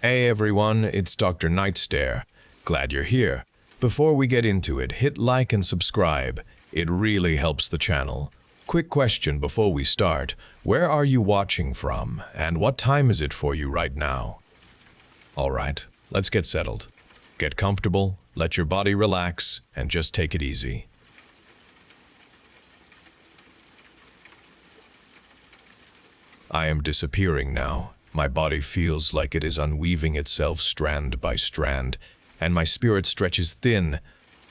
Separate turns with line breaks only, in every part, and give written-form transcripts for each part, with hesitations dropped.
Hey everyone, it's Dr. Nightstare. Glad you're here. Before we get into it, hit like and subscribe. It really helps the channel. Quick question before we start. Where are you watching from, and what time is it for you right now? Alright, let's get settled. Get comfortable, let your body relax, and just take it easy. I am disappearing now. My body feels like it is unweaving itself strand by strand, and my spirit stretches thin,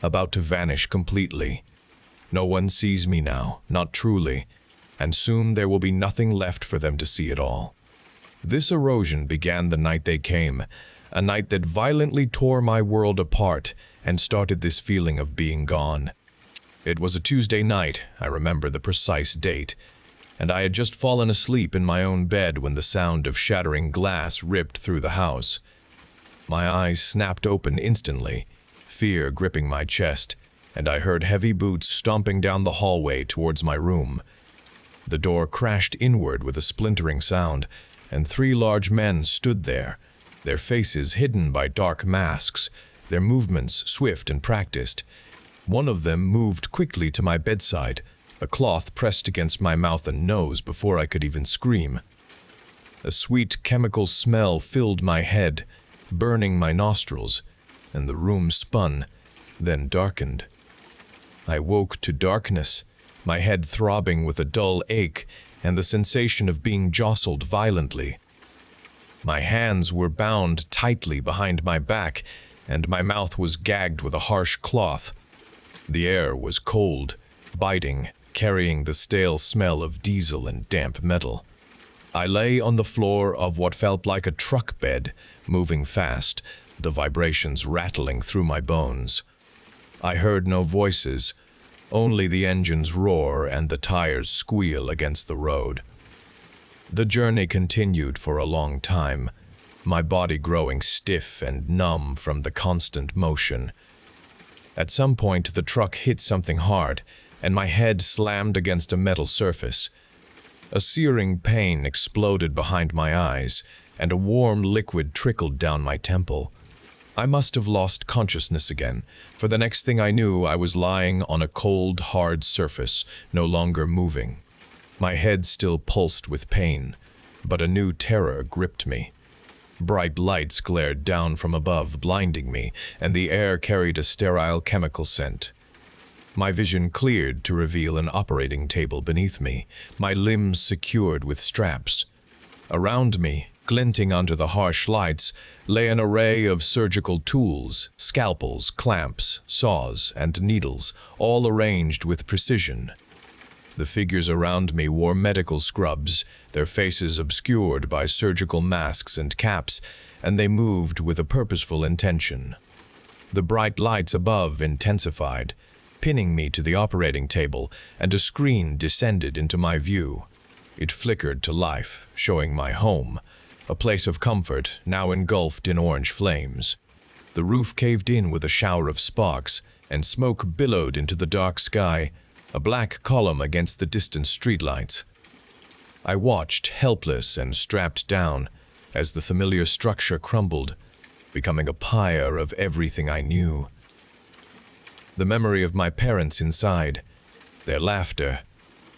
about to vanish completely. No one sees me now, not truly, and soon there will be nothing left for them to see at all. This erosion began the night they came, a night that violently tore my world apart and started this feeling of being gone. It was a Tuesday night, I remember the precise date, and I had just fallen asleep in my own bed when the sound of shattering glass ripped through the house. My eyes snapped open instantly, fear gripping my chest, and I heard heavy boots stomping down the hallway towards my room. The door crashed inward with a splintering sound, and 3 large men stood there, their faces hidden by dark masks, their movements swift and practiced. One of them moved quickly to my bedside, a cloth pressed against my mouth and nose before I could even scream. A sweet chemical smell filled my head, burning my nostrils, and the room spun, then darkened. I woke to darkness, my head throbbing with a dull ache and the sensation of being jostled violently. My hands were bound tightly behind my back, and my mouth was gagged with a harsh cloth. The air was cold, biting, carrying the stale smell of diesel and damp metal. I lay on the floor of what felt like a truck bed, moving fast, the vibrations rattling through my bones. I heard no voices, only the engine's roar and the tires squeal against the road. The journey continued for a long time, my body growing stiff and numb from the constant motion. At some point, the truck hit something hard, and my head slammed against a metal surface. A searing pain exploded behind my eyes, and a warm liquid trickled down my temple. I must have lost consciousness again, for the next thing I knew, I was lying on a cold, hard surface, no longer moving. My head still pulsed with pain, but a new terror gripped me. Bright lights glared down from above, blinding me, and the air carried a sterile chemical scent. My vision cleared to reveal an operating table beneath me, my limbs secured with straps. Around me, glinting under the harsh lights, lay an array of surgical tools, scalpels, clamps, saws, and needles, all arranged with precision. The figures around me wore medical scrubs, their faces obscured by surgical masks and caps, and they moved with a purposeful intention. The bright lights above intensified, pinning me to the operating table, and a screen descended into my view. It flickered to life, showing my home, a place of comfort now engulfed in orange flames. The roof caved in with a shower of sparks, and smoke billowed into the dark sky, a black column against the distant streetlights. I watched, helpless and strapped down, as the familiar structure crumbled, becoming a pyre of everything I knew. The memory of my parents inside, their laughter,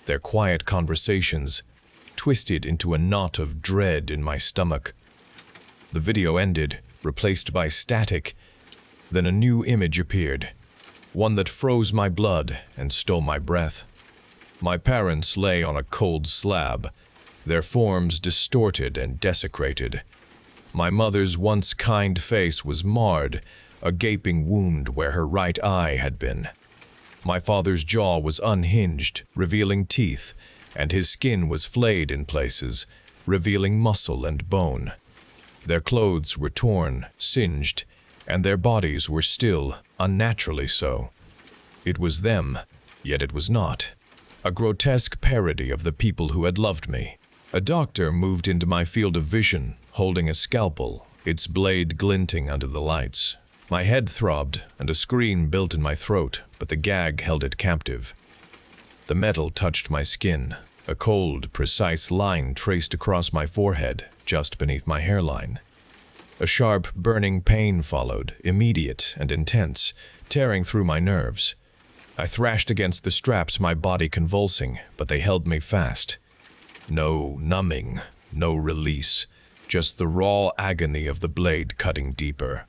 their quiet conversations, twisted into a knot of dread in my stomach. The video ended, replaced by static. Then a new image appeared, one that froze my blood and stole my breath. My parents lay on a cold slab, their forms distorted and desecrated. My mother's once kind face was marred, a gaping wound where her right eye had been. My father's jaw was unhinged, revealing teeth, and his skin was flayed in places, revealing muscle and bone. Their clothes were torn, singed, and their bodies were still, unnaturally so. It was them, yet it was not. A grotesque parody of the people who had loved me. A doctor moved into my field of vision, holding a scalpel, its blade glinting under the lights. My head throbbed, and a scream built in my throat, but the gag held it captive. The metal touched my skin. A cold, precise line traced across my forehead, just beneath my hairline. A sharp, burning pain followed, immediate and intense, tearing through my nerves. I thrashed against the straps, my body convulsing, but they held me fast. No numbing, no release, just the raw agony of the blade cutting deeper.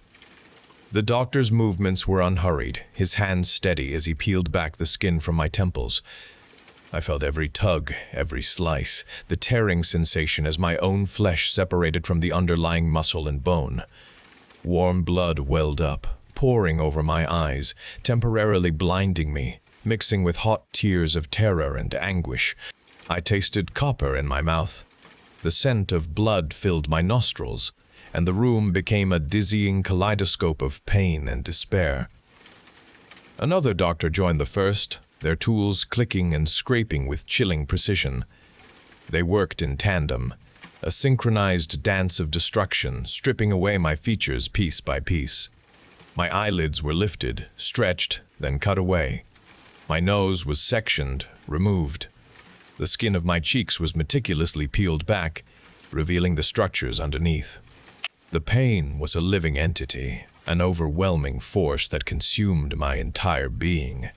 The doctor's movements were unhurried, his hands steady as he peeled back the skin from my temples. I felt every tug, every slice, the tearing sensation as my own flesh separated from the underlying muscle and bone. Warm blood welled up, pouring over my eyes, temporarily blinding me, mixing with hot tears of terror and anguish. I tasted copper in my mouth. The scent of blood filled my nostrils, and the room became a dizzying kaleidoscope of pain and despair. Another doctor joined the first, their tools clicking and scraping with chilling precision. They worked in tandem, a synchronized dance of destruction, stripping away my features piece by piece. My eyelids were lifted, stretched, then cut away. My nose was sectioned, removed. The skin of my cheeks was meticulously peeled back, revealing the structures underneath. The pain was a living entity, an overwhelming force that consumed my entire being,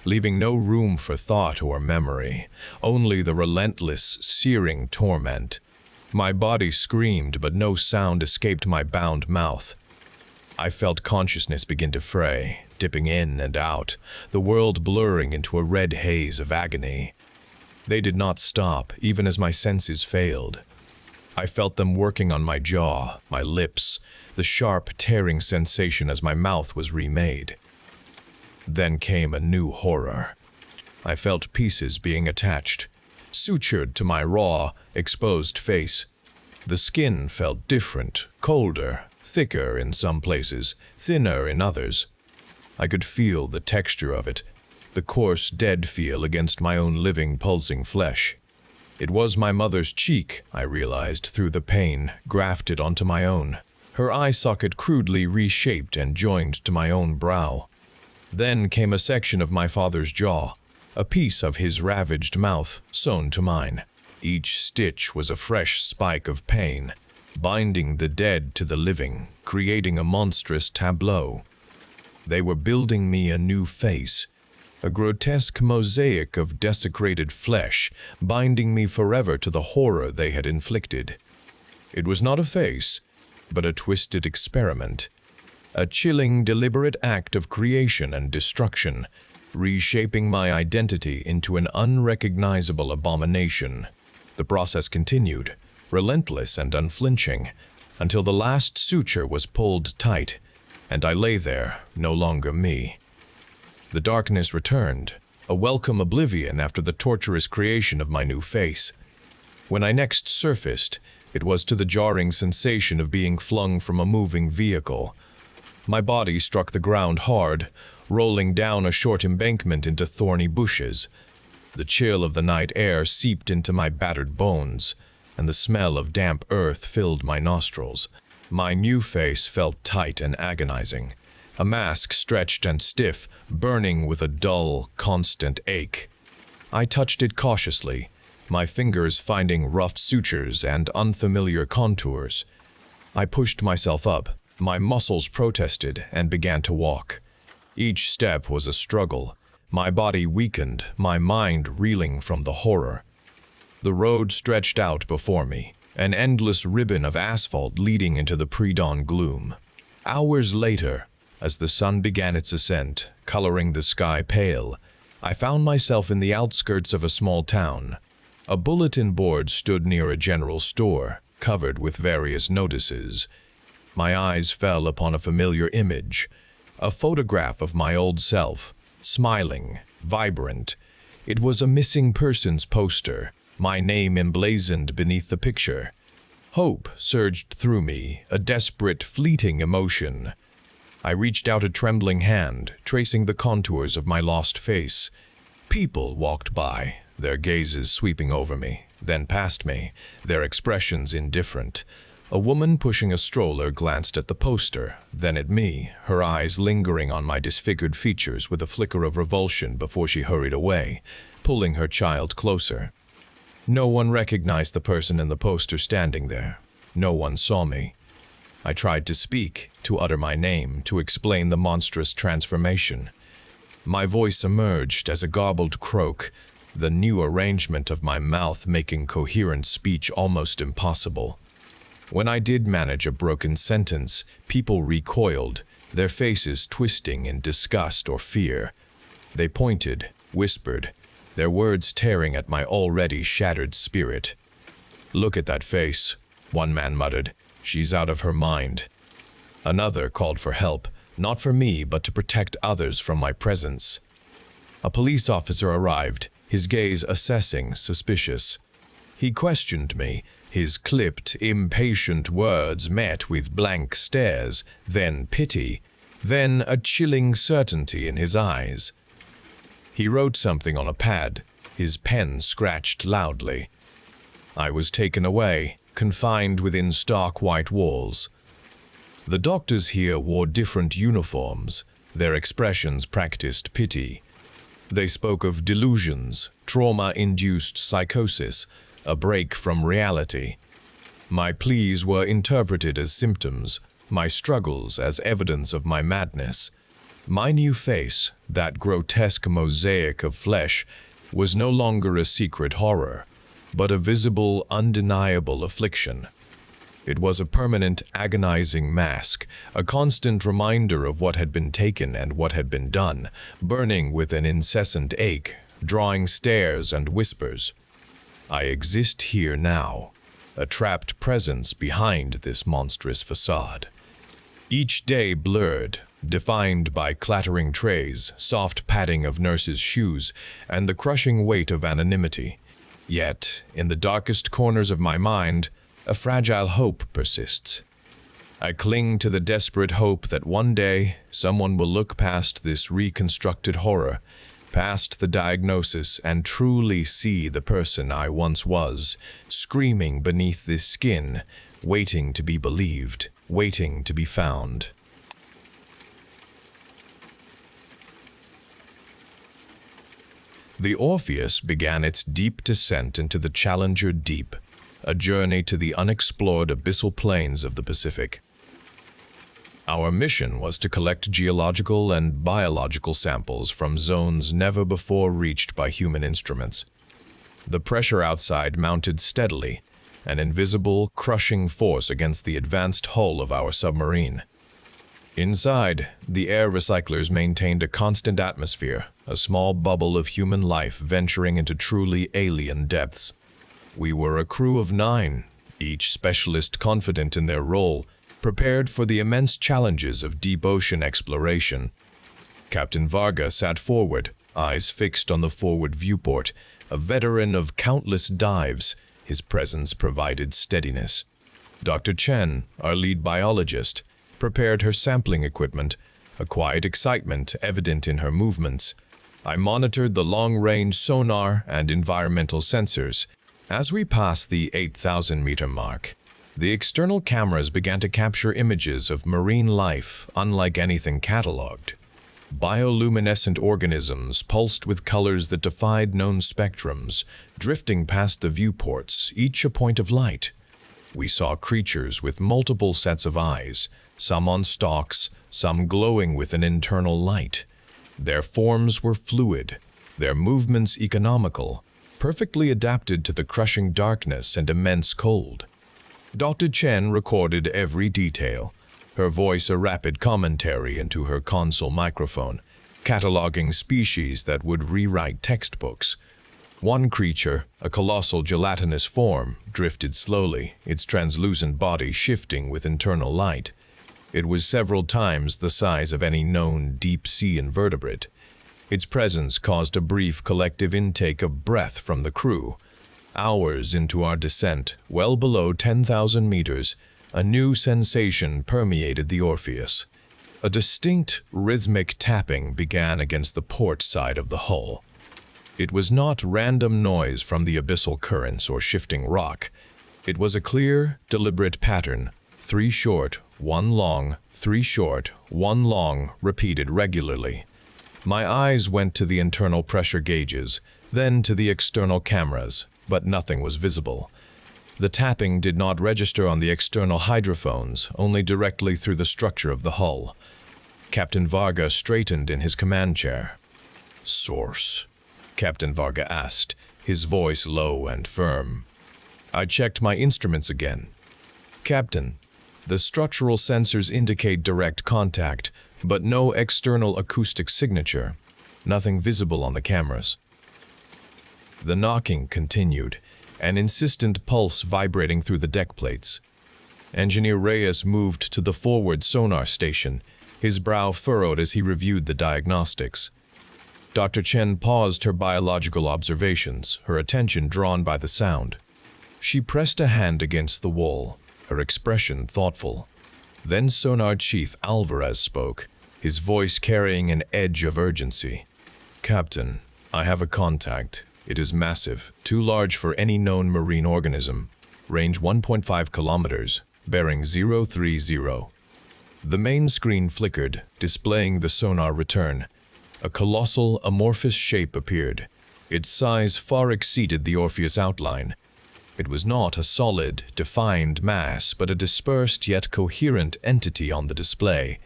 leaving no room for thought or memory, only the relentless, searing torment. My body screamed, but no sound escaped my bound mouth. I felt consciousness begin to fray, dipping in and out, the world blurring into a red haze of agony. They did not stop, even as my senses failed. I felt them working on my jaw, my lips, the sharp, tearing sensation as my mouth was remade. Then came a new horror. I felt pieces being attached, sutured to my raw, exposed face. The skin felt different, colder, thicker in some places, thinner in others. I could feel the texture of it, the coarse, dead feel against my own living, pulsing flesh. It was my mother's cheek, I realized, through the pain, grafted onto my own. Her eye socket crudely reshaped and joined to my own brow. Then came a section of my father's jaw, a piece of his ravaged mouth sewn to mine. Each stitch was a fresh spike of pain, binding the dead to the living, creating a monstrous tableau. They were building me a new face, a grotesque mosaic of desecrated flesh, binding me forever to the horror they had inflicted. It was not a face, but a twisted experiment, a chilling, deliberate act of creation and destruction, reshaping my identity into an unrecognizable abomination. The process continued, relentless and unflinching, until the last suture was pulled tight, and I lay there, no longer me. The darkness returned, a welcome oblivion after the torturous creation of my new face. When I next surfaced, it was to the jarring sensation of being flung from a moving vehicle. My body struck the ground hard, rolling down a short embankment into thorny bushes. The chill of the night air seeped into my battered bones, and the smell of damp earth filled my nostrils. My new face felt tight and agonizing, a mask stretched and stiff, burning with a dull, constant ache. I touched it cautiously, my fingers finding rough sutures and unfamiliar contours. I pushed myself up, my muscles protested, and began to walk. Each step was a struggle, my body weakened, my mind reeling from the horror. The road stretched out before me, an endless ribbon of asphalt leading into the pre-dawn gloom. Hours later, as the sun began its ascent, coloring the sky pale, I found myself in the outskirts of a small town. A bulletin board stood near a general store, covered with various notices. My eyes fell upon a familiar image, a photograph of my old self, smiling, vibrant. It was a missing persons poster, my name emblazoned beneath the picture. Hope surged through me, a desperate, fleeting emotion. I reached out a trembling hand, tracing the contours of my lost face. People walked by, their gazes sweeping over me, then past me, their expressions indifferent. A woman pushing a stroller glanced at the poster, then at me, her eyes lingering on my disfigured features with a flicker of revulsion before she hurried away, pulling her child closer. No one recognized the person in the poster standing there. No one saw me. I tried to speak, to utter my name, to explain the monstrous transformation. My voice emerged as a garbled croak, the new arrangement of my mouth making coherent speech almost impossible. When I did manage a broken sentence, people recoiled, their faces twisting in disgust or fear. They pointed, whispered, their words tearing at my already shattered spirit. "Look at that face," one man muttered. "She's out of her mind." Another called for help, not for me, but to protect others from my presence. A police officer arrived, his gaze assessing, suspicious. He questioned me, his clipped, impatient words met with blank stares, then pity, then a chilling certainty in his eyes. He wrote something on a pad, his pen scratched loudly. I was taken away, confined within stark white walls. The doctors here wore different uniforms, their expressions practiced pity. They spoke of delusions, trauma-induced psychosis, a break from reality. My pleas were interpreted as symptoms, my struggles as evidence of my madness. My new face, that grotesque mosaic of flesh, was no longer a secret horror, but a visible, undeniable affliction. It was a permanent, agonizing mask, a constant reminder of what had been taken and what had been done, burning with an incessant ache, drawing stares and whispers. I exist here now, a trapped presence behind this monstrous facade. Each day blurred, defined by clattering trays, soft padding of nurses' shoes, and the crushing weight of anonymity. Yet, in the darkest corners of my mind, a fragile hope persists. I cling to the desperate hope that one day someone will look past this reconstructed horror, past the diagnosis, and truly see the person I once was, screaming beneath this skin, waiting to be believed, waiting to be found. The Orpheus began its deep descent into the Challenger Deep, a journey to the unexplored abyssal plains of the Pacific. Our mission was to collect geological and biological samples from zones never before reached by human instruments. The pressure outside mounted steadily, an invisible, crushing force against the advanced hull of our submarine. Inside, the air recyclers maintained a constant atmosphere, a small bubble of human life venturing into truly alien depths. We were a crew of 9, each specialist confident in their role, prepared for the immense challenges of deep ocean exploration. Captain Varga sat forward, eyes fixed on the forward viewport, a veteran of countless dives. His presence provided steadiness. Dr. Chen, our lead biologist, prepared her sampling equipment, a quiet excitement evident in her movements. I monitored the long-range sonar and environmental sensors. As we passed the 8,000-meter mark, the external cameras began to capture images of marine life unlike anything catalogued. Bioluminescent organisms pulsed with colors that defied known spectrums, drifting past the viewports, each a point of light. We saw creatures with multiple sets of eyes, some on stalks, some glowing with an internal light. Their forms were fluid, their movements economical, perfectly adapted to the crushing darkness and immense cold. Dr. Chen recorded every detail, her voice a rapid commentary into her console microphone, cataloging species that would rewrite textbooks. One creature, a colossal gelatinous form, drifted slowly, its translucent body shifting with internal light. It was several times the size of any known deep-sea invertebrate. Its presence caused a brief collective intake of breath from the crew. Hours into our descent, well below 10,000 meters, a new sensation permeated the Orpheus. A distinct, rhythmic tapping began against the port side of the hull. It was not random noise from the abyssal currents or shifting rock. It was a clear, deliberate pattern, 3 short, 1 long, 3 short, 1 long, repeated regularly. My eyes went to the internal pressure gauges, then to the external cameras, but nothing was visible. The tapping did not register on the external hydrophones, only directly through the structure of the hull. Captain Varga straightened in his command chair. "Source?" Captain Varga asked, his voice low and firm. I checked my instruments again. "Captain, the structural sensors indicate direct contact, but no external acoustic signature. Nothing visible on the cameras." The knocking continued, an insistent pulse vibrating through the deck plates. Engineer Reyes moved to the forward sonar station, his brow furrowed as he reviewed the diagnostics. Dr. Chen paused her biological observations, her attention drawn by the sound. She pressed a hand against the wall, her expression thoughtful. Then Sonar Chief Alvarez spoke, his voice carrying an edge of urgency. "Captain, I have a contact. It is massive, too large for any known marine organism. Range 1.5 kilometers, bearing 030. The main screen flickered, displaying the sonar return. A colossal, amorphous shape appeared. Its size far exceeded the Orpheus outline. It was not a solid, defined mass, but a dispersed yet coherent entity on the display.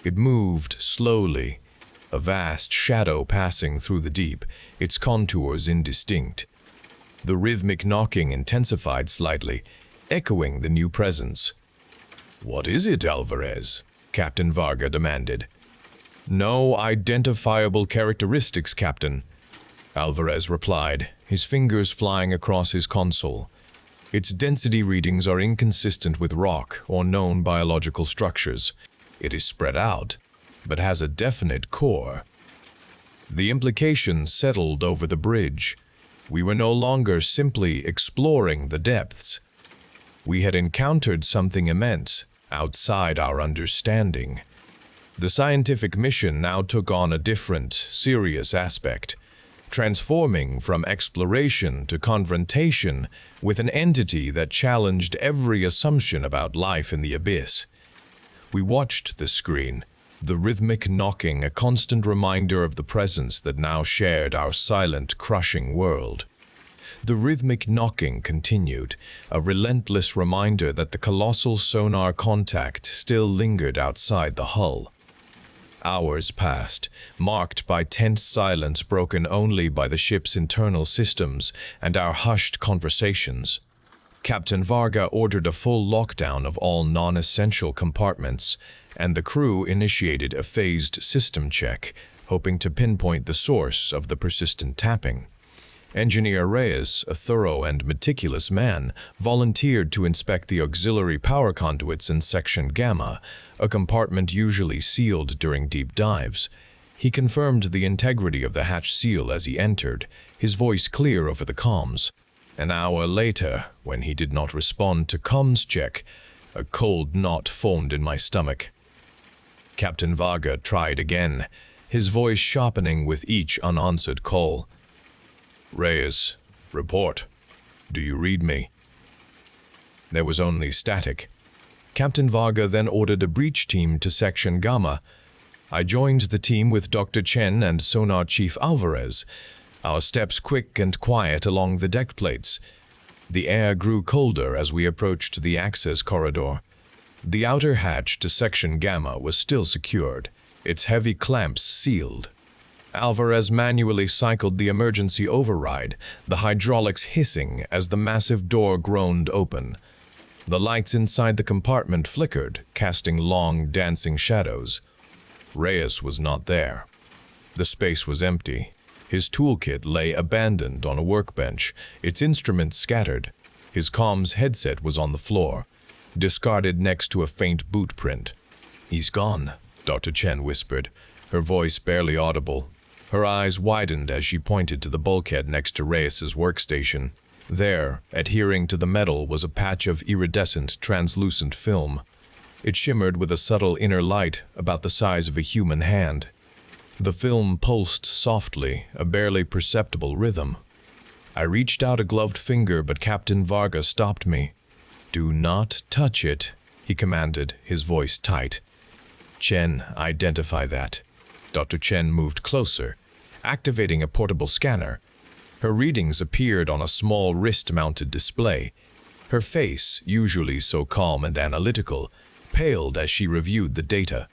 It moved slowly, a vast shadow passing through the deep, its contours indistinct. The rhythmic knocking intensified slightly, echoing the new presence. "What is it, Alvarez?" Captain Varga demanded. "No identifiable characteristics, Captain," Alvarez replied, his fingers flying across his console. "Its density readings are inconsistent with rock or known biological structures. It is spread out, but has a definite core." The implications settled over the bridge. We were no longer simply exploring the depths. We had encountered something immense, outside our understanding. The scientific mission now took on a different, serious aspect, transforming from exploration to confrontation with an entity that challenged every assumption about life in the abyss. We watched the screen, the rhythmic knocking a constant reminder of the presence that now shared our silent, crushing world. The rhythmic knocking continued, a relentless reminder that the colossal sonar contact still lingered outside the hull. Hours passed, marked by tense silence broken only by the ship's internal systems and our hushed conversations. Captain Varga ordered a full lockdown of all non-essential compartments, and the crew initiated a phased system check, hoping to pinpoint the source of the persistent tapping. Engineer Reyes, a thorough and meticulous man, volunteered to inspect the auxiliary power conduits in Section Gamma, a compartment usually sealed during deep dives. He confirmed the integrity of the hatch seal as he entered, his voice clear over the comms. An hour later, when he did not respond to comms check, a cold knot formed in my stomach. Captain Varga tried again, his voice sharpening with each unanswered call. "Reyes, report. Do you read me?" There was only static. Captain Varga then ordered a breach team to Section Gamma. I joined the team with Dr. Chen and Sonar Chief Alvarez, our steps quick and quiet along the deck plates. The air grew colder as we approached the access corridor. The outer hatch to Section Gamma was still secured, its heavy clamps sealed. Alvarez manually cycled the emergency override, the hydraulics hissing as the massive door groaned open. The lights inside the compartment flickered, casting long, dancing shadows. Reyes was not there. The space was empty. His toolkit lay abandoned on a workbench, its instruments scattered. His comms headset was on the floor, discarded next to a faint boot print. "He's gone," Dr. Chen whispered, her voice barely audible. Her eyes widened as she pointed to the bulkhead next to Reyes's workstation. There, adhering to the metal, was a patch of iridescent, translucent film. It shimmered with a subtle inner light about the size of a human hand. The film pulsed softly, a barely perceptible rhythm. I reached out a gloved finger, but Captain Varga stopped me. "Do not touch it," he commanded, his voice tight. "Chen, identify that." Dr. Chen moved closer, activating a portable scanner. Her readings appeared on a small wrist-mounted display. Her face, usually so calm and analytical, paled as she reviewed the data.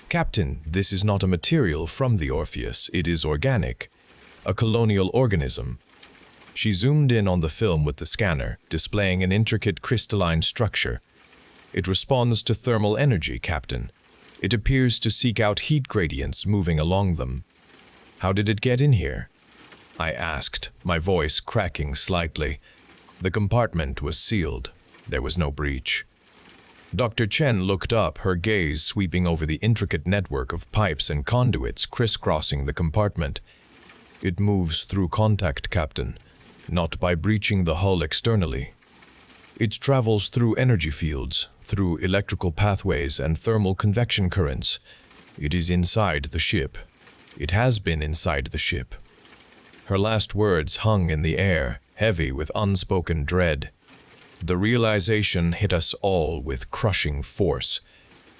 "Captain, this is not a material from the Orpheus. It is organic. A colonial organism." She zoomed in on the film with the scanner, displaying an intricate crystalline structure. "It responds to thermal energy, Captain. It appears to seek out heat gradients moving along them." "How did it get in here?" I asked, my voice cracking slightly. The compartment was sealed. There was no breach. Dr. Chen looked up, her gaze sweeping over the intricate network of pipes and conduits crisscrossing the compartment. "It moves through contact, Captain, not by breaching the hull externally. It travels through energy fields, through electrical pathways and thermal convection currents. It is inside the ship. It has been inside the ship." Her last words hung in the air, heavy with unspoken dread. The realization hit us all with crushing force.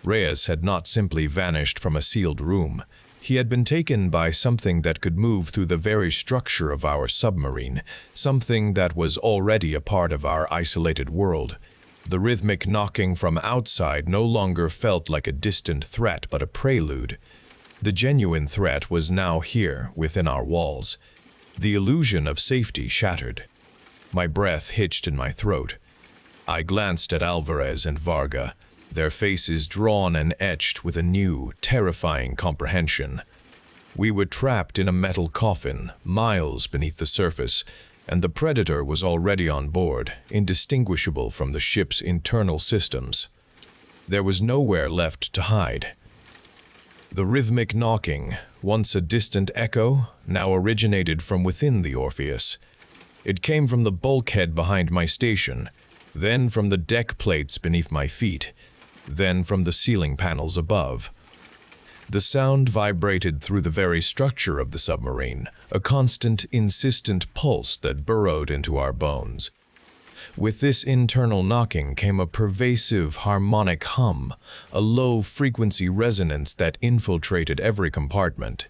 Reyes had not simply vanished from a sealed room. He had been taken by something that could move through the very structure of our submarine, something that was already a part of our isolated world. The rhythmic knocking from outside no longer felt like a distant threat, but a prelude. The genuine threat was now here, within our walls. The illusion of safety shattered. My breath hitched in my throat. I glanced at Alvarez and Varga, their faces drawn and etched with a new, terrifying comprehension. We were trapped in a metal coffin, miles beneath the surface, and the Predator was already on board, indistinguishable from the ship's internal systems. There was nowhere left to hide. The rhythmic knocking, once a distant echo, now originated from within the Orpheus. It came from the bulkhead behind my station, then from the deck plates beneath my feet, then from the ceiling panels above. The sound vibrated through the very structure of the submarine, a constant, insistent pulse that burrowed into our bones. With this internal knocking came a pervasive harmonic hum, a low-frequency resonance that infiltrated every compartment.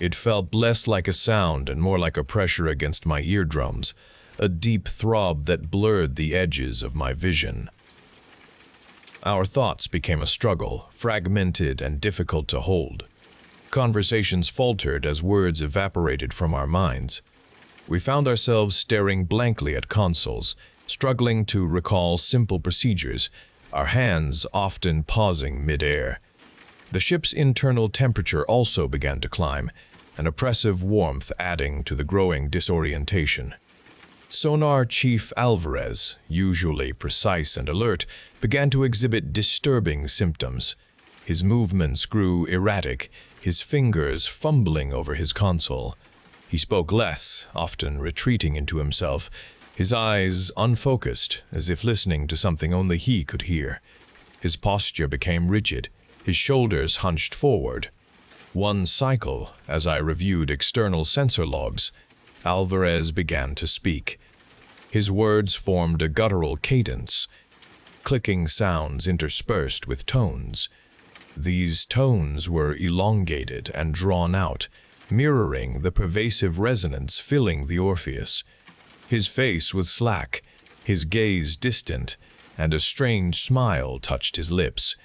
It felt less like a sound and more like a pressure against my eardrums, a deep throb that blurred the edges of my vision. Our thoughts became a struggle, fragmented and difficult to hold. Conversations faltered as words evaporated from our minds. We found ourselves staring blankly at consoles, struggling to recall simple procedures, our hands often pausing mid-air. The ship's internal temperature also began to climb, an oppressive warmth adding to the growing disorientation. Sonar Chief Alvarez, usually precise and alert, began to exhibit disturbing symptoms. His movements grew erratic, his fingers fumbling over his console. He spoke less, often retreating into himself, his eyes unfocused, as if listening to something only he could hear. His posture became rigid, his shoulders hunched forward. One cycle, as I reviewed external sensor logs, Alvarez began to speak. His words formed a guttural cadence, clicking sounds interspersed with tones. These tones were elongated and drawn out, mirroring the pervasive resonance filling the Orpheus. His face was slack, his gaze distant, and a strange smile touched his lips.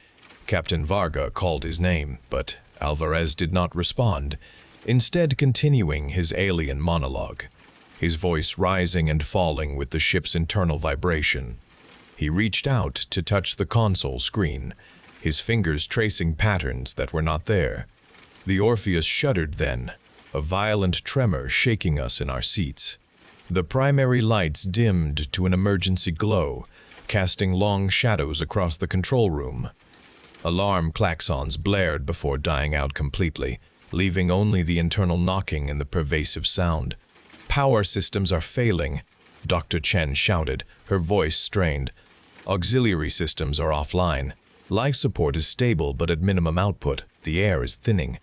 Captain Varga called his name, but Alvarez did not respond, instead continuing his alien monologue, his voice rising and falling with the ship's internal vibration. He reached out to touch the console screen, his fingers tracing patterns that were not there. The Orpheus shuddered then, a violent tremor shaking us in our seats. The primary lights dimmed to an emergency glow, casting long shadows across the control room. Alarm klaxons blared before dying out completely, leaving only the internal knocking and the pervasive sound. "Power systems are failing," Dr. Chen shouted, her voice strained. "Auxiliary systems are offline. Life support is stable but at minimum output. The air is thinning."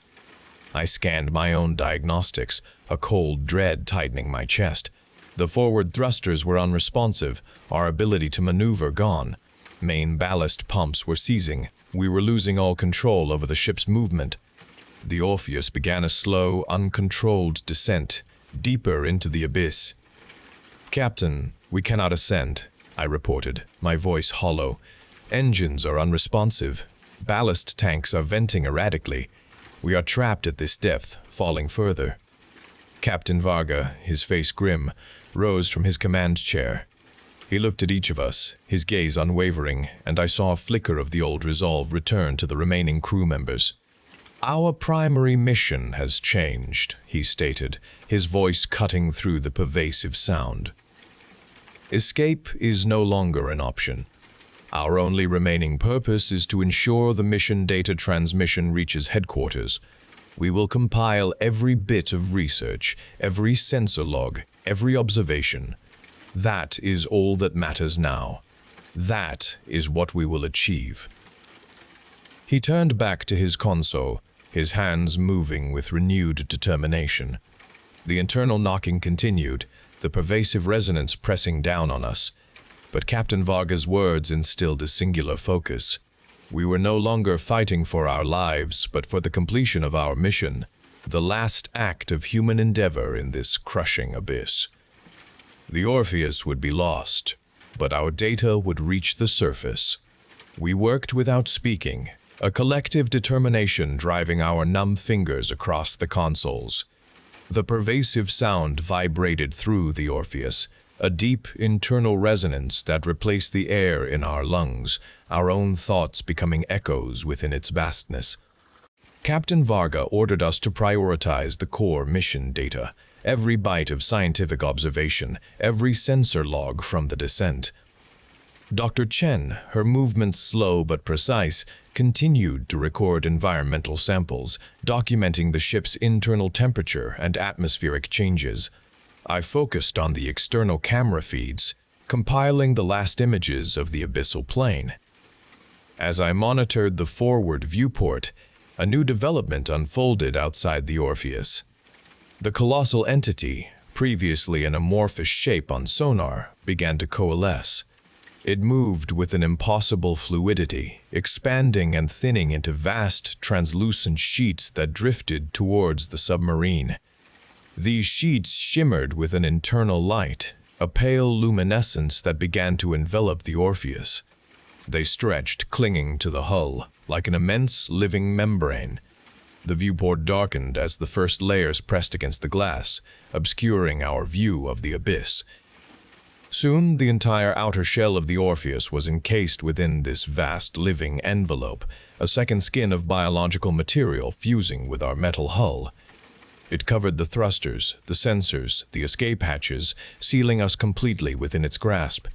I scanned my own diagnostics, a cold dread tightening my chest. The forward thrusters were unresponsive, our ability to maneuver gone. Main ballast pumps were seizing. We were losing all control over the ship's movement. The Orpheus began a slow, uncontrolled descent, deeper into the abyss. "Captain, we cannot ascend. I reported, my voice hollow. Engines are unresponsive. Ballast tanks are venting erratically. We are trapped at this depth, falling further. Captain Varga, his face grim, rose from his command chair. He looked at each of us, his gaze unwavering, and I saw a flicker of the old resolve return to the remaining crew members. "Our primary mission has changed," he stated, his voice cutting through the pervasive sound. "Escape is no longer an option. Our only remaining purpose is to ensure the mission data transmission reaches headquarters. We will compile every bit of research, every sensor log, every observation. That is all that matters now. That is what we will achieve." He turned back to his console, his hands moving with renewed determination. The internal knocking continued, the pervasive resonance pressing down on us. But Captain Varga's words instilled a singular focus. We were no longer fighting for our lives, but for the completion of our mission, the last act of human endeavor in this crushing abyss. The Orpheus would be lost, but our data would reach the surface. We worked without speaking, a collective determination driving our numb fingers across the consoles. The pervasive sound vibrated through the Orpheus, a deep internal resonance that replaced the air in our lungs, our own thoughts becoming echoes within its vastness. Captain Varga ordered us to prioritize the core mission data, every byte of scientific observation, every sensor log from the descent. Dr. Chen, her movements slow but precise, continued to record environmental samples, documenting the ship's internal temperature and atmospheric changes. I focused on the external camera feeds, compiling the last images of the abyssal plain. As I monitored the forward viewport, a new development unfolded outside the Orpheus. The colossal entity, previously an amorphous shape on sonar, began to coalesce. It moved with an impossible fluidity, expanding and thinning into vast, translucent sheets that drifted towards the submarine. These sheets shimmered with an internal light, a pale luminescence that began to envelop the Orpheus. They stretched, clinging to the hull, like an immense living membrane. The viewport darkened as the first layers pressed against the glass, obscuring our view of the abyss. Soon, the entire outer shell of the Orpheus was encased within this vast living envelope, a second skin of biological material fusing with our metal hull. It covered the thrusters, the sensors, the escape hatches, sealing us completely within its grasp.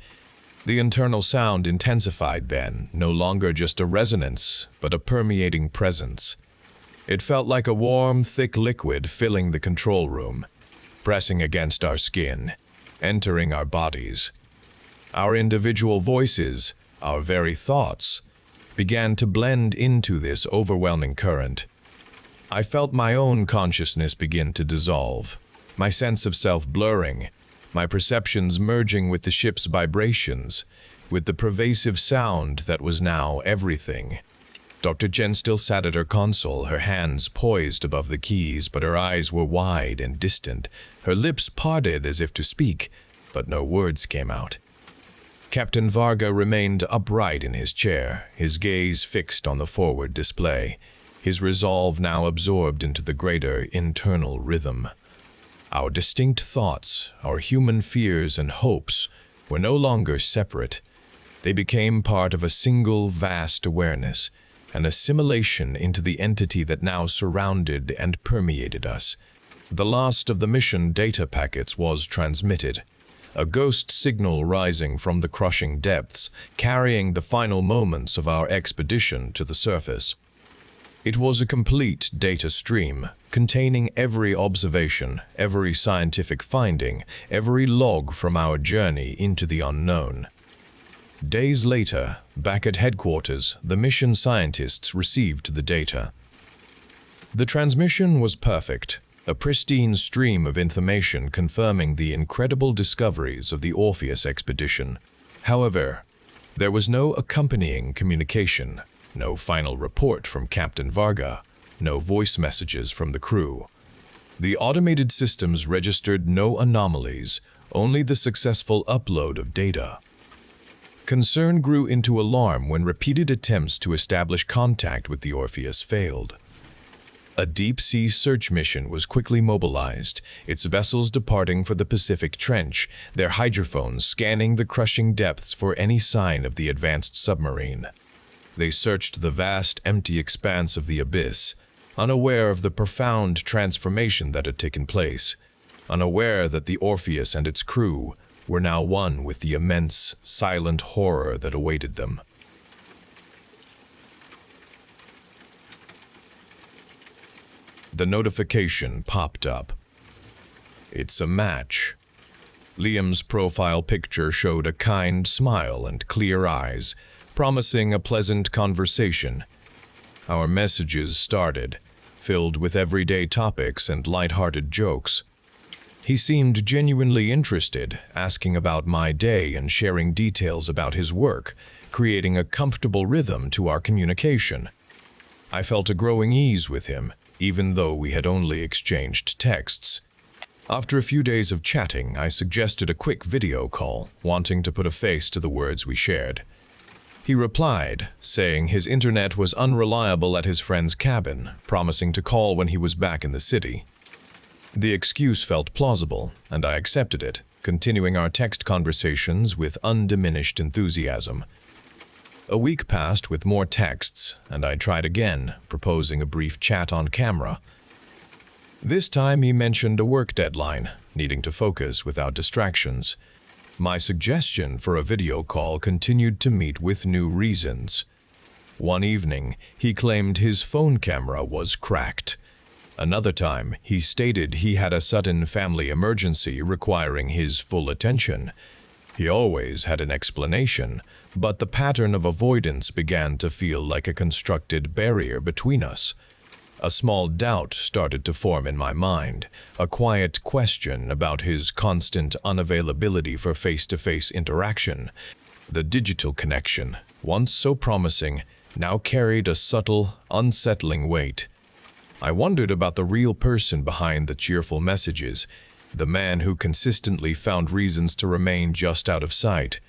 The internal sound intensified then, no longer just a resonance, but a permeating presence. It felt like a warm, thick liquid filling the control room, pressing against our skin, entering our bodies. Our individual voices, our very thoughts, began to blend into this overwhelming current. I felt my own consciousness begin to dissolve, my sense of self blurring, my perceptions merging with the ship's vibrations, with the pervasive sound that was now everything. Dr. Chen still sat at her console, her hands poised above the keys, but her eyes were wide and distant, her lips parted as if to speak, but no words came out. Captain Varga remained upright in his chair, his gaze fixed on the forward display, his resolve now absorbed into the greater internal rhythm. Our distinct thoughts, our human fears and hopes, were no longer separate. They became part of a single vast awareness, an assimilation into the entity that now surrounded and permeated us. The last of the mission data packets was transmitted, a ghost signal rising from the crushing depths, carrying the final moments of our expedition to the surface. It was a complete data stream, containing every observation, every scientific finding, every log from our journey into the unknown. Days later, back at headquarters, the mission scientists received the data. The transmission was perfect, a pristine stream of information confirming the incredible discoveries of the Orpheus expedition. However, there was no accompanying communication, no final report from Captain Varga, no voice messages from the crew. The automated systems registered no anomalies, only the successful upload of data. Concern grew into alarm when repeated attempts to establish contact with the Orpheus failed. A deep-sea search mission was quickly mobilized, its vessels departing for the Pacific Trench, their hydrophones scanning the crushing depths for any sign of the advanced submarine. They searched the vast, empty expanse of the abyss, unaware of the profound transformation that had taken place, unaware that the Orpheus and its crew were now one with the immense, silent horror that awaited them. The notification popped up. It's a match. Liam's profile picture showed a kind smile and clear eyes, promising a pleasant conversation. Our messages started, filled with everyday topics and light-hearted jokes. He seemed genuinely interested, asking about my day and sharing details about his work, creating a comfortable rhythm to our communication. I felt a growing ease with him, even though we had only exchanged texts. After a few days of chatting, I suggested a quick video call, wanting to put a face to the words we shared. He replied, saying his internet was unreliable at his friend's cabin, promising to call when he was back in the city. The excuse felt plausible, and I accepted it, continuing our text conversations with undiminished enthusiasm. A week passed with more texts, and I tried again, proposing a brief chat on camera. This time he mentioned a work deadline, needing to focus without distractions. My suggestion for a video call continued to meet with new reasons. One evening, he claimed his phone camera was cracked. Another time, he stated he had a sudden family emergency requiring his full attention. He always had an explanation, but the pattern of avoidance began to feel like a constructed barrier between us. A small doubt started to form in my mind, a quiet question about his constant unavailability for face-to-face interaction. The digital connection, once so promising, now carried a subtle, unsettling weight. I wondered about the real person behind the cheerful messages, the man who consistently found reasons to remain just out of sight.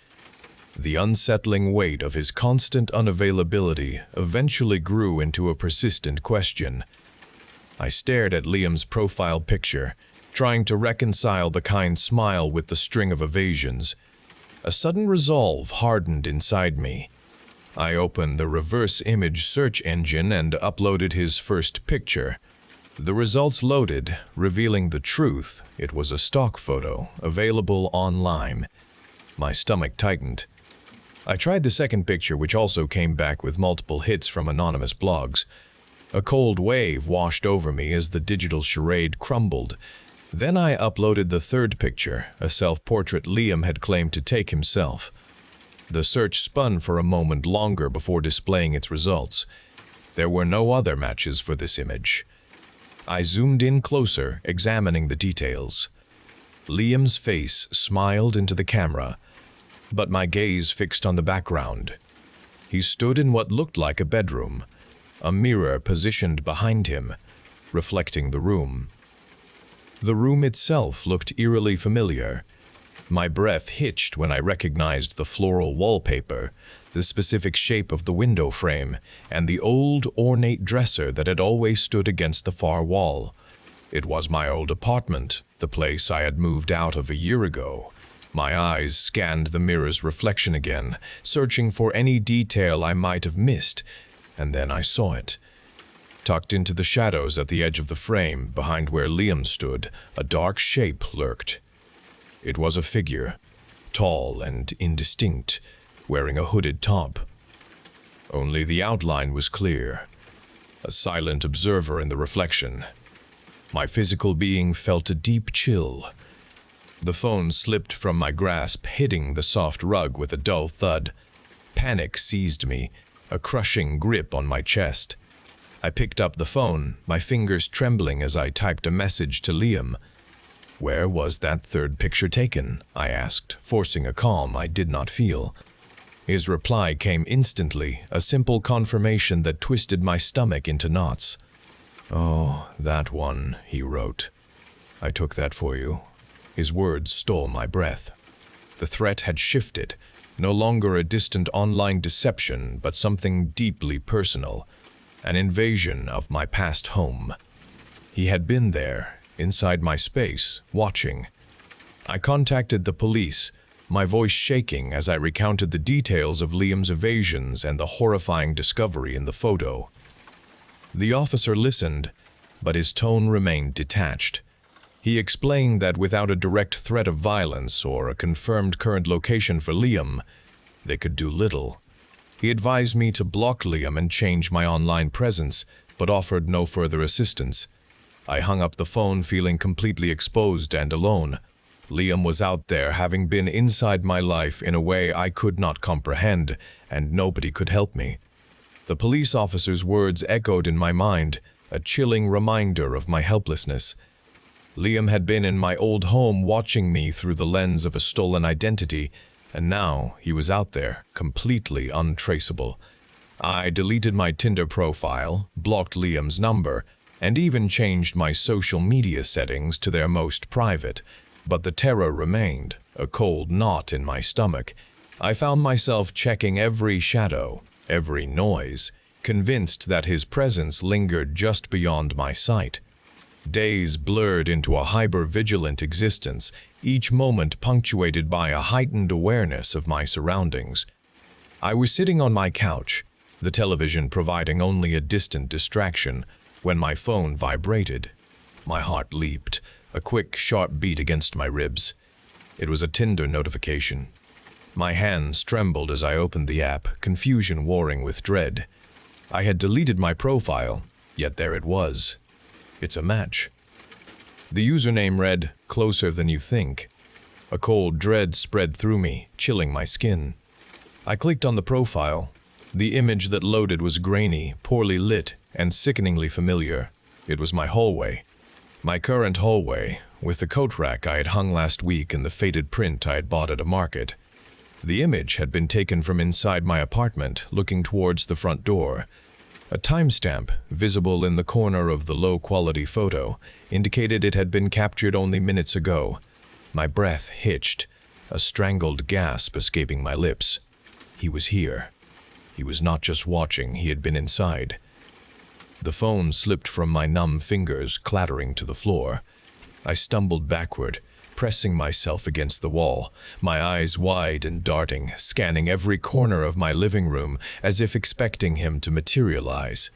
The unsettling weight of his constant unavailability eventually grew into a persistent question. I stared at Liam's profile picture, trying to reconcile the kind smile with the string of evasions. A sudden resolve hardened inside me. I opened the reverse image search engine and uploaded his first picture. The results loaded, revealing the truth. It was a stock photo, available online. My stomach tightened. I tried the second picture, which also came back with multiple hits from anonymous blogs. A cold wave washed over me as the digital charade crumbled. Then I uploaded the third picture, a self-portrait Liam had claimed to take himself. The search spun for a moment longer before displaying its results. There were no other matches for this image. I zoomed in closer, examining the details. Liam's face smiled into the camera, but my gaze fixed on the background. He stood in what looked like a bedroom, a mirror positioned behind him, reflecting the room. The room itself looked eerily familiar. My breath hitched when I recognized the floral wallpaper, the specific shape of the window frame, and the old, ornate dresser that had always stood against the far wall. It was my old apartment, the place I had moved out of a year ago. My eyes scanned the mirror's reflection again, searching for any detail I might have missed, and then I saw it. Tucked into the shadows at the edge of the frame, behind where Liam stood, a dark shape lurked. It was a figure, tall and indistinct, wearing a hooded top. Only the outline was clear, a silent observer in the reflection. My physical being felt a deep chill. The phone slipped from my grasp, hitting the soft rug with a dull thud. Panic seized me, a crushing grip on my chest. I picked up the phone, my fingers trembling as I typed a message to Liam. "Where was that third picture taken?" I asked, forcing a calm I did not feel. His reply came instantly, a simple confirmation that twisted my stomach into knots. "Oh, that one," he wrote. "I took that for you." His words stole my breath. The threat had shifted. no longer a distant online deception, but something deeply personal, an invasion of my past home. He had been there, inside my space, watching. I contacted the police, my voice shaking as I recounted the details of Liam's evasions and the horrifying discovery in the photo. The officer listened, but his tone remained detached. He explained that without a direct threat of violence or a confirmed current location for Liam, they could do little. He advised me to block Liam and change my online presence, but offered no further assistance. I hung up the phone feeling completely exposed and alone. Liam was out there, having been inside my life in a way I could not comprehend, and nobody could help me. The police officer's words echoed in my mind, a chilling reminder of my helplessness. Liam had been in my old home watching me through the lens of a stolen identity, and now he was out there, completely untraceable. I deleted my Tinder profile, blocked Liam's number, and even changed my social media settings to their most private. But the terror remained, a cold knot in my stomach. I found myself checking every shadow, every noise, convinced that his presence lingered just beyond my sight. Days blurred into a hyper-vigilant existence, each moment punctuated by a heightened awareness of my surroundings. I was sitting on my couch, the television providing only a distant distraction, when my phone vibrated. My heart leaped, a quick, sharp beat against my ribs. It was a Tinder notification. My hands trembled as I opened the app, confusion warring with dread. I had deleted my profile, yet there it was. It's a match. The username read, "Closer than you think." A cold dread spread through me, chilling my skin. I clicked on the profile. The image that loaded was grainy, poorly lit, and sickeningly familiar. It was my hallway. My current hallway, with the coat rack I had hung last week and the faded print I had bought at a market. The image had been taken from inside my apartment, looking towards the front door. A timestamp, visible in the corner of the low-quality photo, indicated it had been captured only minutes ago. My breath hitched, a strangled gasp escaping my lips. He was here. He was not just watching, he had been inside. The phone slipped from my numb fingers, clattering to the floor. I stumbled backward, pressing myself against the wall, my eyes wide and darting, scanning every corner of my living room as if expecting him to materialize.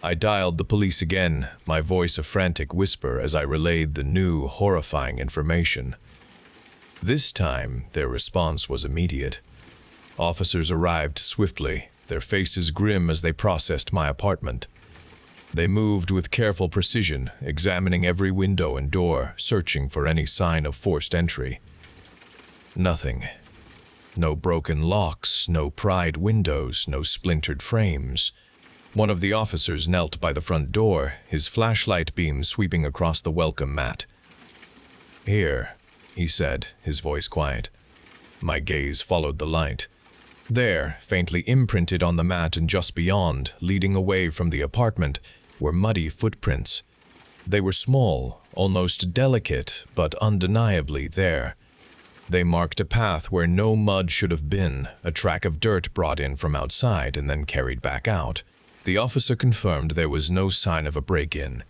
I dialed the police again, my voice a frantic whisper as I relayed the new, horrifying information. This time, their response was immediate. Officers arrived swiftly, their faces grim as they processed my apartment. They moved with careful precision, examining every window and door, searching for any sign of forced entry. Nothing. No broken locks, no pried windows, no splintered frames. One of the officers knelt by the front door, his flashlight beam sweeping across the welcome mat. "Here," he said, his voice quiet. My gaze followed the light. There, faintly imprinted on the mat and just beyond, leading away from the apartment, were muddy footprints. They were small, almost delicate, but undeniably there. They marked a path where no mud should have been, a track of dirt brought in from outside and then carried back out. The officer confirmed there was no sign of a break-in.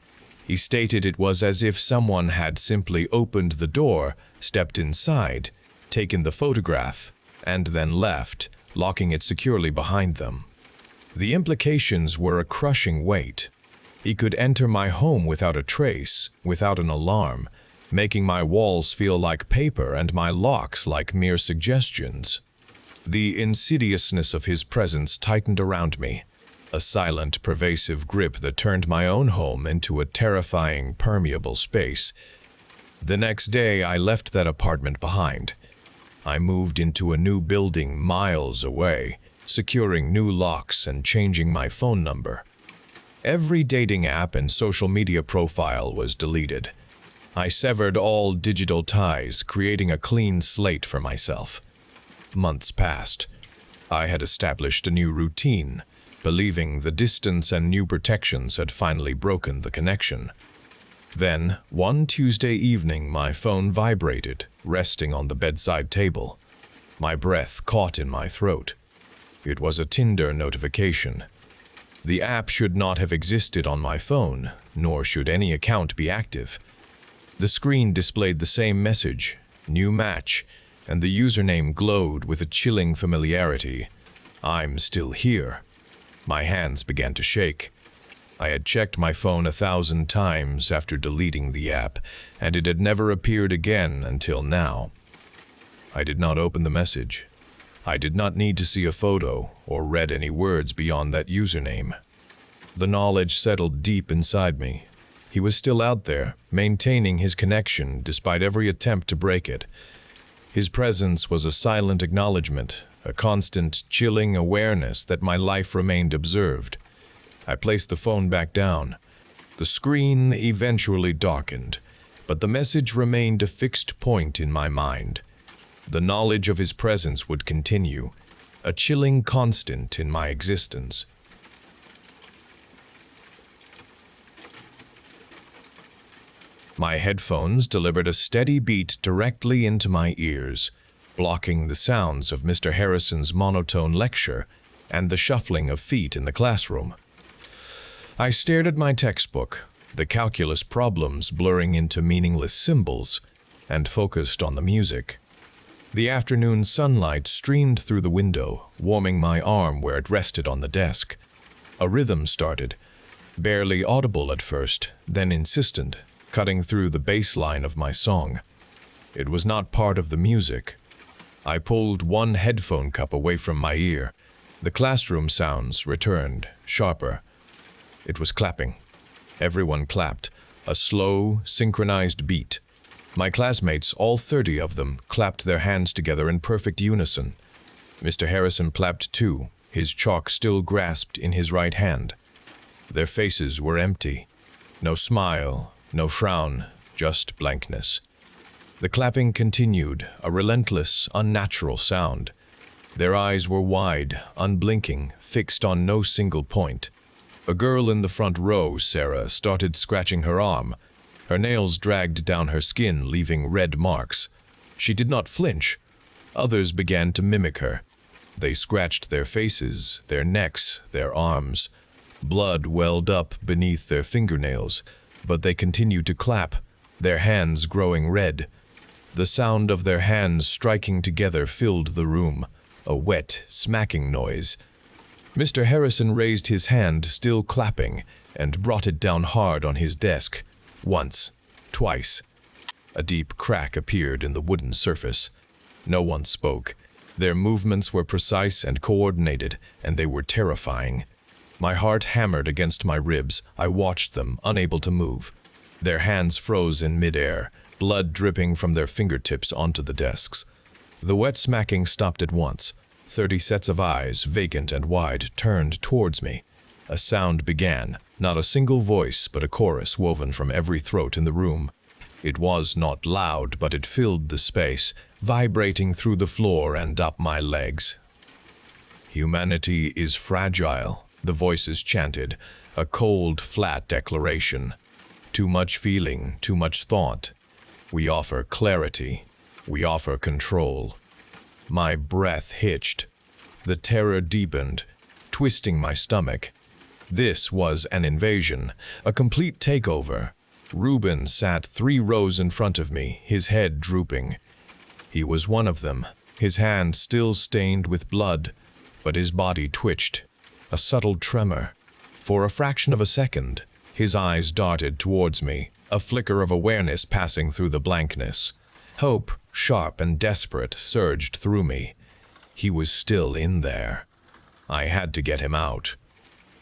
He stated it was as if someone had simply opened the door, stepped inside, taken the photograph, and then left, locking it securely behind them. The implications were a crushing weight. He could enter my home without a trace, without an alarm, making my walls feel like paper and my locks like mere suggestions. The insidiousness of his presence tightened around me, a silent, pervasive grip that turned my own home into a terrifying, permeable space. The next day, I left that apartment behind. I moved into a new building miles away, securing new locks and changing my phone number. Every dating app and social media profile was deleted. I severed all digital ties, creating a clean slate for myself. Months passed. I had established a new routine, believing the distance and new protections had finally broken the connection. Then, one Tuesday evening, my phone vibrated, resting on the bedside table. My breath caught in my throat. It was a Tinder notification. The app should not have existed on my phone, nor should any account be active. The screen displayed the same message, new match, and the username glowed with a chilling familiarity. I'm still here. My hands began to shake. I had checked my phone 1,000 times after deleting the app, and it had never appeared again until now. I did not open the message. I did not need to see a photo or read any words beyond that username. The knowledge settled deep inside me. He was still out there, maintaining his connection despite every attempt to break it. His presence was a silent acknowledgement, a constant, chilling awareness that my life remained observed. I placed the phone back down. The screen eventually darkened, but the message remained a fixed point in my mind. The knowledge of his presence would continue, a chilling constant in my existence. My headphones delivered a steady beat directly into my ears, blocking the sounds of Mr. Harrison's monotone lecture and the shuffling of feet in the classroom. I stared at my textbook, the calculus problems blurring into meaningless symbols, and focused on the music. The afternoon sunlight streamed through the window, warming my arm where it rested on the desk. A rhythm started, barely audible at first, then insistent, cutting through the bass line of my song. It was not part of the music. I pulled one headphone cup away from my ear. The classroom sounds returned, sharper. It was clapping. Everyone clapped, a slow, synchronized beat. My classmates, all 30 of them, clapped their hands together in perfect unison. Mr. Harrison clapped too, his chalk still grasped in his right hand. Their faces were empty. No smile, no frown, just blankness. The clapping continued, a relentless, unnatural sound. Their eyes were wide, unblinking, fixed on no single point. A girl in the front row, Sarah, started scratching her arm. Her nails dragged down her skin, leaving red marks. She did not flinch. Others began to mimic her. They scratched their faces, their necks, their arms. Blood welled up beneath their fingernails, but they continued to clap, their hands growing red. The sound of their hands striking together filled the room, a wet, smacking noise. Mr. Harrison raised his hand, still clapping, and brought it down hard on his desk. Once, twice. A deep crack appeared in the wooden surface. No one spoke. Their movements were precise and coordinated, and they were terrifying. My heart hammered against my ribs. I watched them, unable to move. Their hands froze in midair, blood dripping from their fingertips onto the desks. The wet smacking stopped at once. 30 sets of eyes, vacant and wide, turned towards me. A sound began, not a single voice, but a chorus woven from every throat in the room. It was not loud, but it filled the space, vibrating through the floor and up my legs. Humanity is fragile, the voices chanted, a cold, flat declaration. Too much feeling, too much thought. We offer clarity. We offer control. My breath hitched. The terror deepened, twisting my stomach. This was an invasion, a complete takeover. Reuben sat 3 rows in front of me, his head drooping. He was one of them, his hand still stained with blood, but his body twitched. A subtle tremor. For a fraction of a second, his eyes darted towards me, a flicker of awareness passing through the blankness. Hope, sharp and desperate, surged through me. He was still in there. I had to get him out.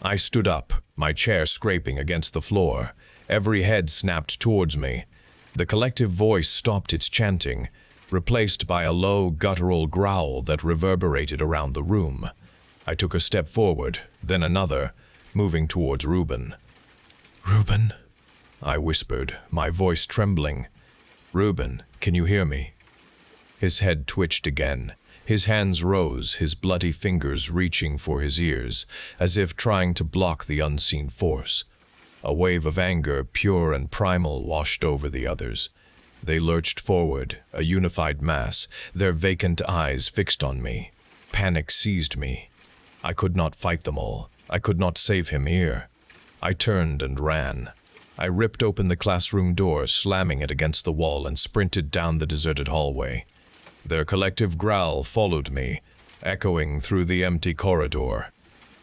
I stood up, my chair scraping against the floor. Every head snapped towards me. The collective voice stopped its chanting, replaced by a low, guttural growl that reverberated around the room. I took a step forward, then another, moving towards Reuben. "Reuben," I whispered, my voice trembling. "Reuben, can you hear me?" His head twitched again. His hands rose, his bloody fingers reaching for his ears, as if trying to block the unseen force. A wave of anger, pure and primal, washed over the others. They lurched forward, a unified mass, their vacant eyes fixed on me. Panic seized me. I could not fight them all. I could not save him here. I turned and ran. I ripped open the classroom door, slamming it against the wall, and sprinted down the deserted hallway. Their collective growl followed me, echoing through the empty corridor.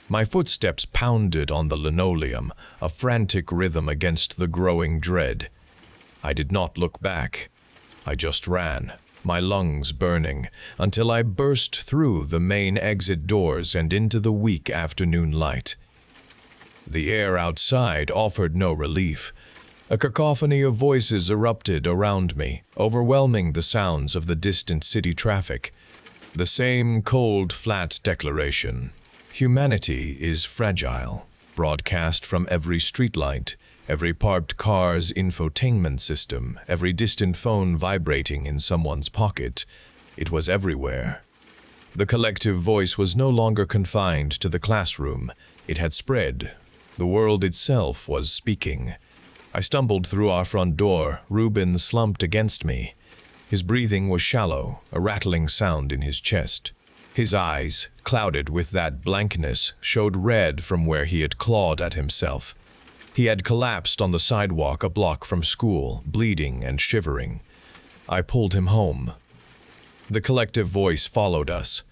My footsteps pounded on the linoleum, a frantic rhythm against the growing dread. I did not look back. I just ran, my lungs burning, until I burst through the main exit doors and into the weak afternoon light. The air outside offered no relief. A cacophony of voices erupted around me, overwhelming the sounds of the distant city traffic. The same cold, flat declaration. Humanity is fragile, broadcast from every streetlight, every parked car's infotainment system, every distant phone vibrating in someone's pocket. It was everywhere. The collective voice was no longer confined to the classroom. It had spread. The world itself was speaking. I stumbled through our front door. Reuben slumped against me. His breathing was shallow, a rattling sound in his chest. His eyes, clouded with that blankness, showed red from where he had clawed at himself. He had collapsed on the sidewalk a block from school, bleeding and shivering. I pulled him home. The collective voice followed us,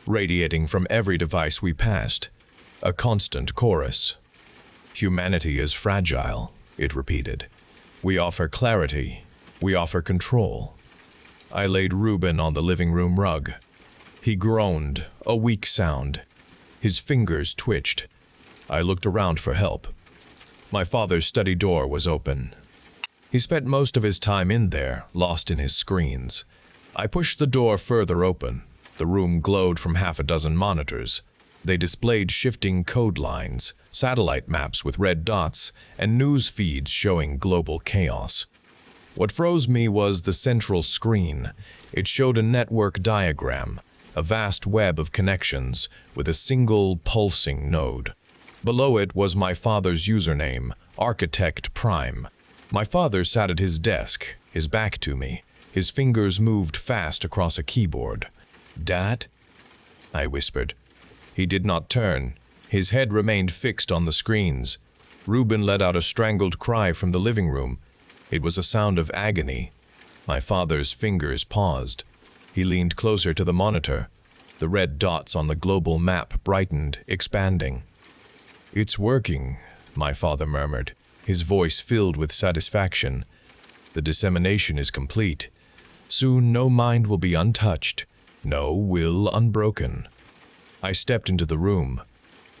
radiating from every device we passed. A constant chorus. Humanity is fragile, it repeated. We offer clarity. We offer control. I laid Reuben on the living room rug. He groaned, a weak sound. His fingers twitched. I looked around for help. My father's study door was open. He spent most of his time in there, lost in his screens. I pushed the door further open. The room glowed from half a dozen monitors. They displayed shifting code lines, satellite maps with red dots, and news feeds showing global chaos. What froze me was the central screen. It showed a network diagram, a vast web of connections with a single pulsing node. Below it was my father's username, Architect Prime. My father sat at his desk, his back to me. His fingers moved fast across a keyboard. "Dad?" I whispered. He did not turn. His head remained fixed on the screens. Reuben let out a strangled cry from the living room. It was a sound of agony. My father's fingers paused. He leaned closer to the monitor. The red dots on the global map brightened, expanding. "It's working," my father murmured, his voice filled with satisfaction. "The dissemination is complete. Soon no mind will be untouched, no will unbroken." I stepped into the room.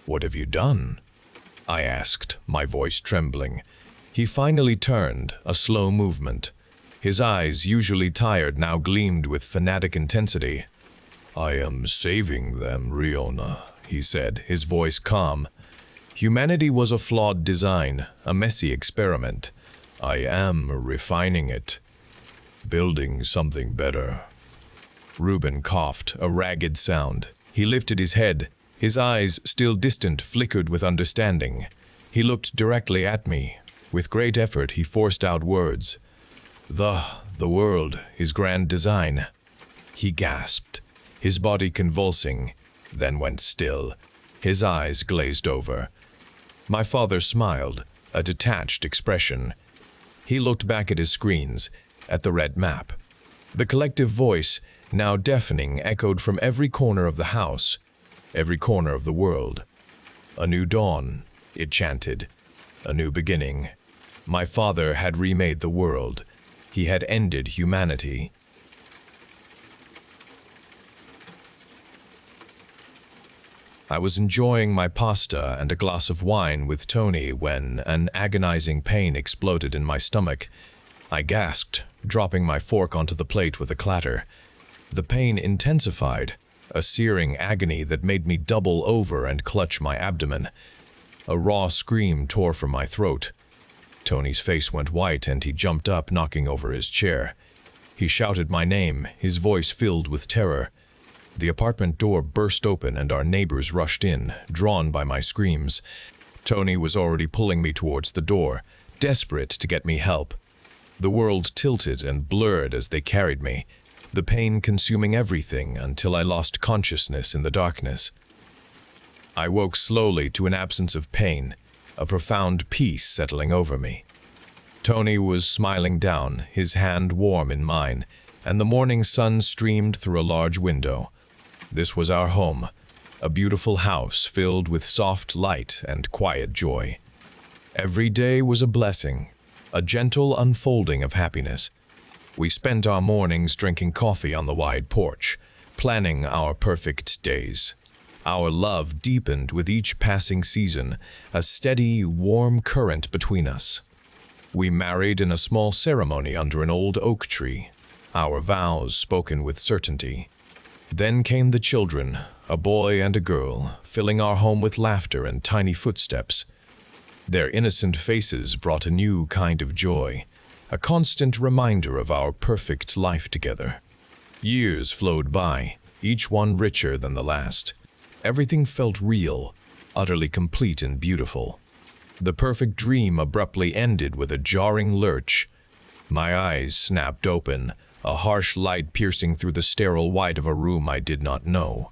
"What have you done?" I asked, my voice trembling. He finally turned, a slow movement. His eyes, usually tired, now gleamed with fanatic intensity. "I am saving them, Riona," he said, his voice calm. "Humanity was a flawed design, a messy experiment. I am refining it, building something better." Reuben coughed, a ragged sound. He lifted his head. His eyes, still distant, flickered with understanding. He looked directly at me. With great effort, he forced out words. The world, his grand design." He gasped, his body convulsing, then went still. His eyes glazed over. My father smiled, a detached expression. He looked back at his screens, at the red map. The collective voice, now deafening, echoed from every corner of the house, every corner of the world. "A new dawn," it chanted. "A new beginning." My father had remade the world. He had ended humanity. I was enjoying my pasta and a glass of wine with Tony when an agonizing pain exploded in my stomach. I gasped, dropping my fork onto the plate with a clatter. The pain intensified, a searing agony that made me double over and clutch my abdomen. A raw scream tore from my throat. Tony's face went white and he jumped up, knocking over his chair. He shouted my name, his voice filled with terror. The apartment door burst open and our neighbors rushed in, drawn by my screams. Tony was already pulling me towards the door, desperate to get me help. The world tilted and blurred as they carried me, the pain consuming everything until I lost consciousness in the darkness. I woke slowly to an absence of pain, a profound peace settling over me. Tony was smiling down, his hand warm in mine, and the morning sun streamed through a large window. This was our home, a beautiful house filled with soft light and quiet joy. Every day was a blessing, a gentle unfolding of happiness. We spent our mornings drinking coffee on the wide porch, planning our perfect days. Our love deepened with each passing season, a steady, warm current between us. We married in a small ceremony under an old oak tree, our vows spoken with certainty. Then came the children, a boy and a girl, filling our home with laughter and tiny footsteps. Their innocent faces brought a new kind of joy, a constant reminder of our perfect life together. Years flowed by, each one richer than the last. Everything felt real, utterly complete and beautiful. The perfect dream abruptly ended with a jarring lurch. My eyes snapped open, a harsh light piercing through the sterile white of a room I did not know.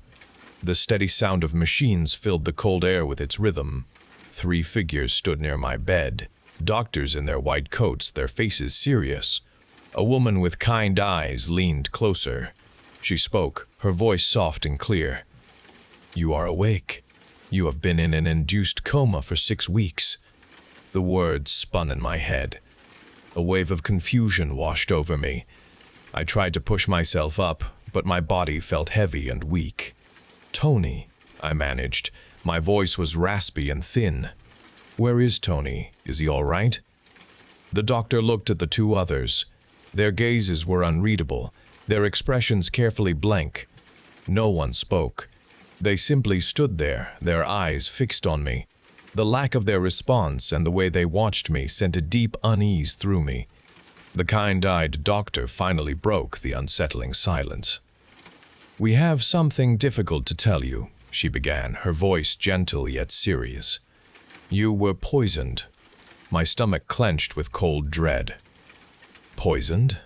The steady sound of machines filled the cold air with its rhythm. 3 figures stood near my bed, doctors in their white coats, their faces serious. A woman with kind eyes leaned closer. She spoke, her voice soft and clear. "You are awake. You have been in an induced coma for 6 weeks." The words spun in my head. A wave of confusion washed over me. I tried to push myself up, but my body felt heavy and weak. "Tony," I managed. My voice was raspy and thin. "Where is Tony? Is he all right?" The doctor looked at the 2 others. Their gazes were unreadable, their expressions carefully blank. No one spoke. They simply stood there, their eyes fixed on me. The lack of their response and the way they watched me sent a deep unease through me. The kind-eyed doctor finally broke the unsettling silence. "We have something difficult to tell you," she began, her voice gentle yet serious. "You were poisoned." My stomach clenched with cold dread. "Poisoned?"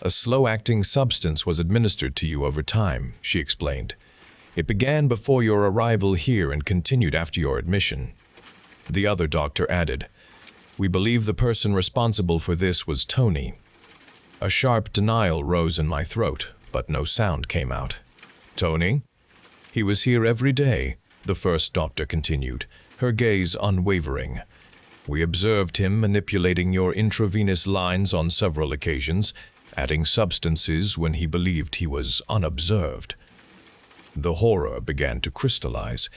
"A slow-acting substance was administered to you over time," she explained. "It began before your arrival here and continued after your admission." The other doctor added, "We believe the person responsible for this was Tony." A sharp denial rose in my throat, but no sound came out. "Tony? He was here every day," the first doctor continued, her gaze unwavering. "We observed him manipulating your intravenous lines on several occasions, adding substances when he believed he was unobserved." The horror began to crystallize.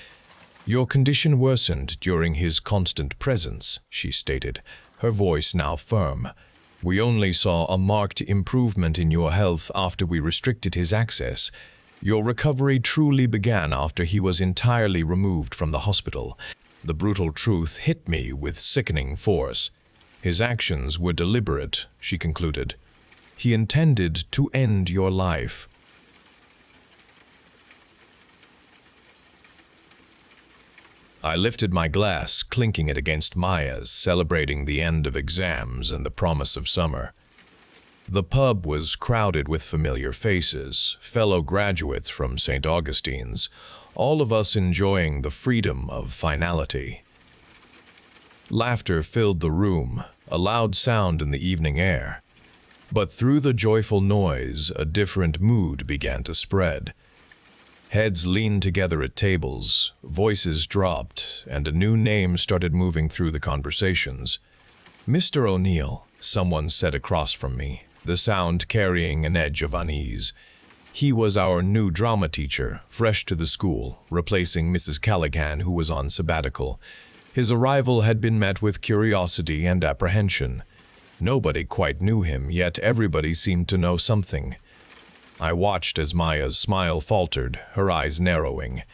"Your condition worsened during his constant presence," she stated, her voice now firm. "We only saw a marked improvement in your health after we restricted his access. Your recovery truly began after he was entirely removed from the hospital." The brutal truth hit me with sickening force. "His actions were deliberate," she concluded. "He intended to end your life." I lifted my glass, clinking it against Maya's, celebrating the end of exams and the promise of summer. The pub was crowded with familiar faces, fellow graduates from St. Augustine's, all of us enjoying the freedom of finality. Laughter filled the room, a loud sound in the evening air. But through the joyful noise, a different mood began to spread. Heads leaned together at tables, voices dropped, and a new name started moving through the conversations. "Mr. O'Neill," someone said across from me, the sound carrying an edge of unease. He was our new drama teacher, fresh to the school, replacing Mrs. Callaghan, who was on sabbatical. His arrival had been met with curiosity and apprehension. Nobody quite knew him, yet everybody seemed to know something. I watched as Maya's smile faltered, her eyes narrowing.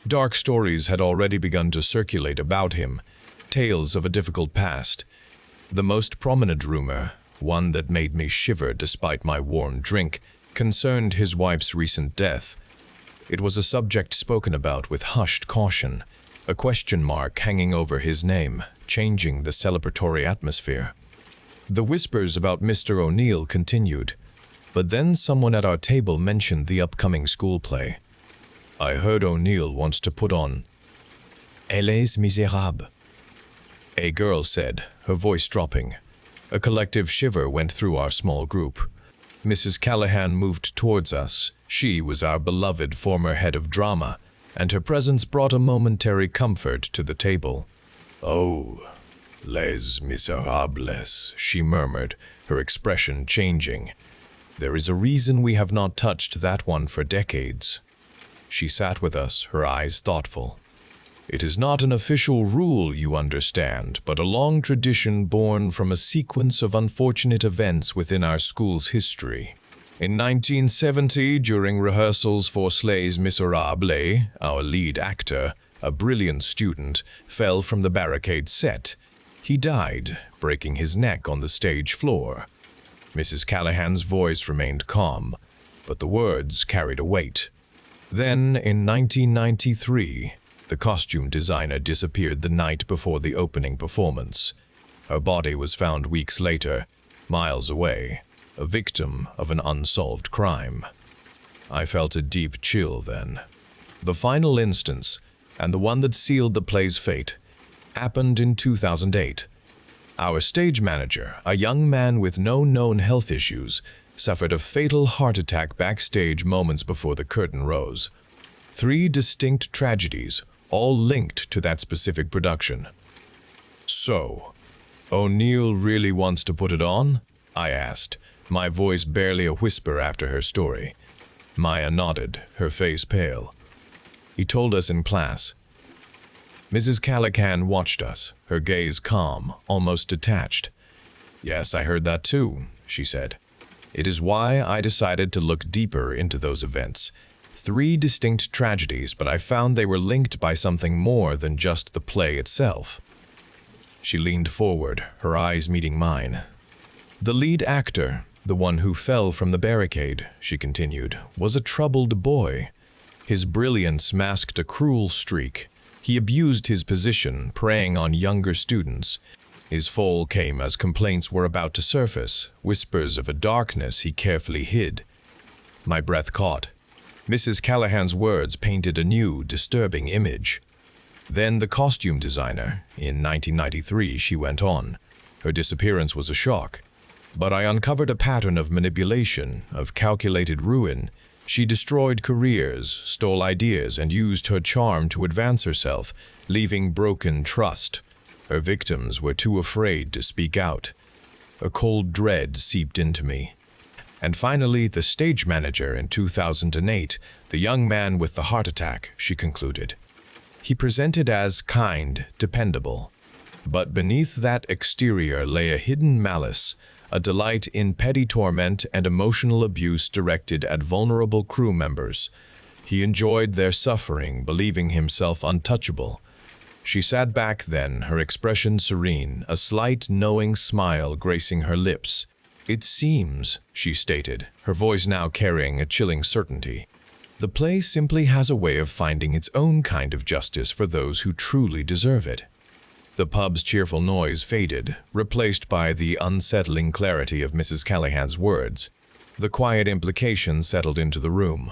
Dark stories had already begun to circulate about him, tales of a difficult past. The most prominent rumor, one that made me shiver despite my warm drink, concerned his wife's recent death. It was a subject spoken about with hushed caution, a question mark hanging over his name, changing the celebratory atmosphere. The whispers about Mr. O'Neill continued, but then someone at our table mentioned the upcoming school play. I heard O'Neill wants to put on Les Miserables. A girl said, her voice dropping. A collective shiver went through our small group. Mrs. Callahan moved towards us. She was our beloved former head of drama, and her presence brought a momentary comfort to the table. "Oh, Les Miserables," she murmured, her expression changing. "There is a reason we have not touched that one for decades." She sat with us, her eyes thoughtful. "It is not an official rule, you understand, but a long tradition born from a sequence of unfortunate events within our school's history. In 1970, during rehearsals for Les Miserables, our lead actor, a brilliant student, fell from the barricade set. He died, breaking his neck on the stage floor." Mrs. Callahan's voice remained calm, but the words carried a weight. Then, in 1993, the costume designer disappeared the night before the opening performance. Her body was found weeks later, miles away, a victim of an unsolved crime. I felt a deep chill then. The final instance, and the one that sealed the play's fate, happened in 2008. Our stage manager, a young man with no known health issues, suffered a fatal heart attack backstage moments before the curtain rose. 3 distinct tragedies, all linked to that specific production. "So, O'Neill really wants to put it on?" I asked, my voice barely a whisper after her story. Maya nodded, her face pale. "He told us in class." Mrs. Callahan watched us, her gaze calm, almost detached. "Yes, I heard that too," she said. "It is why I decided to look deeper into those events. 3 distinct tragedies, but I found they were linked by something more than just the play itself." She leaned forward, her eyes meeting mine. "The lead actor, the one who fell from the barricade," she continued, "was a troubled boy. His brilliance masked a cruel streak. He abused his position, preying on younger students. His fall came as complaints were about to surface, whispers of a darkness he carefully hid." My breath caught. Mrs. Callahan's words painted a new, disturbing image. "Then the costume designer. In 1993, she went on. Her disappearance was a shock. But I uncovered a pattern of manipulation, of calculated ruin. She destroyed careers, stole ideas, and used her charm to advance herself, leaving broken trust. Her victims were too afraid to speak out. A cold dread seeped into me. And finally, the stage manager in 2008, the young man with the heart attack," she concluded. "He presented as kind, dependable. But beneath that exterior lay a hidden malice, a delight in petty torment and emotional abuse directed at vulnerable crew members. He enjoyed their suffering, believing himself untouchable." She sat back then, her expression serene, a slight, knowing smile gracing her lips. "It seems," she stated, her voice now carrying a chilling certainty, "the play simply has a way of finding its own kind of justice for those who truly deserve it." The pub's cheerful noise faded, replaced by the unsettling clarity of Mrs. Callahan's words. The quiet implication settled into the room.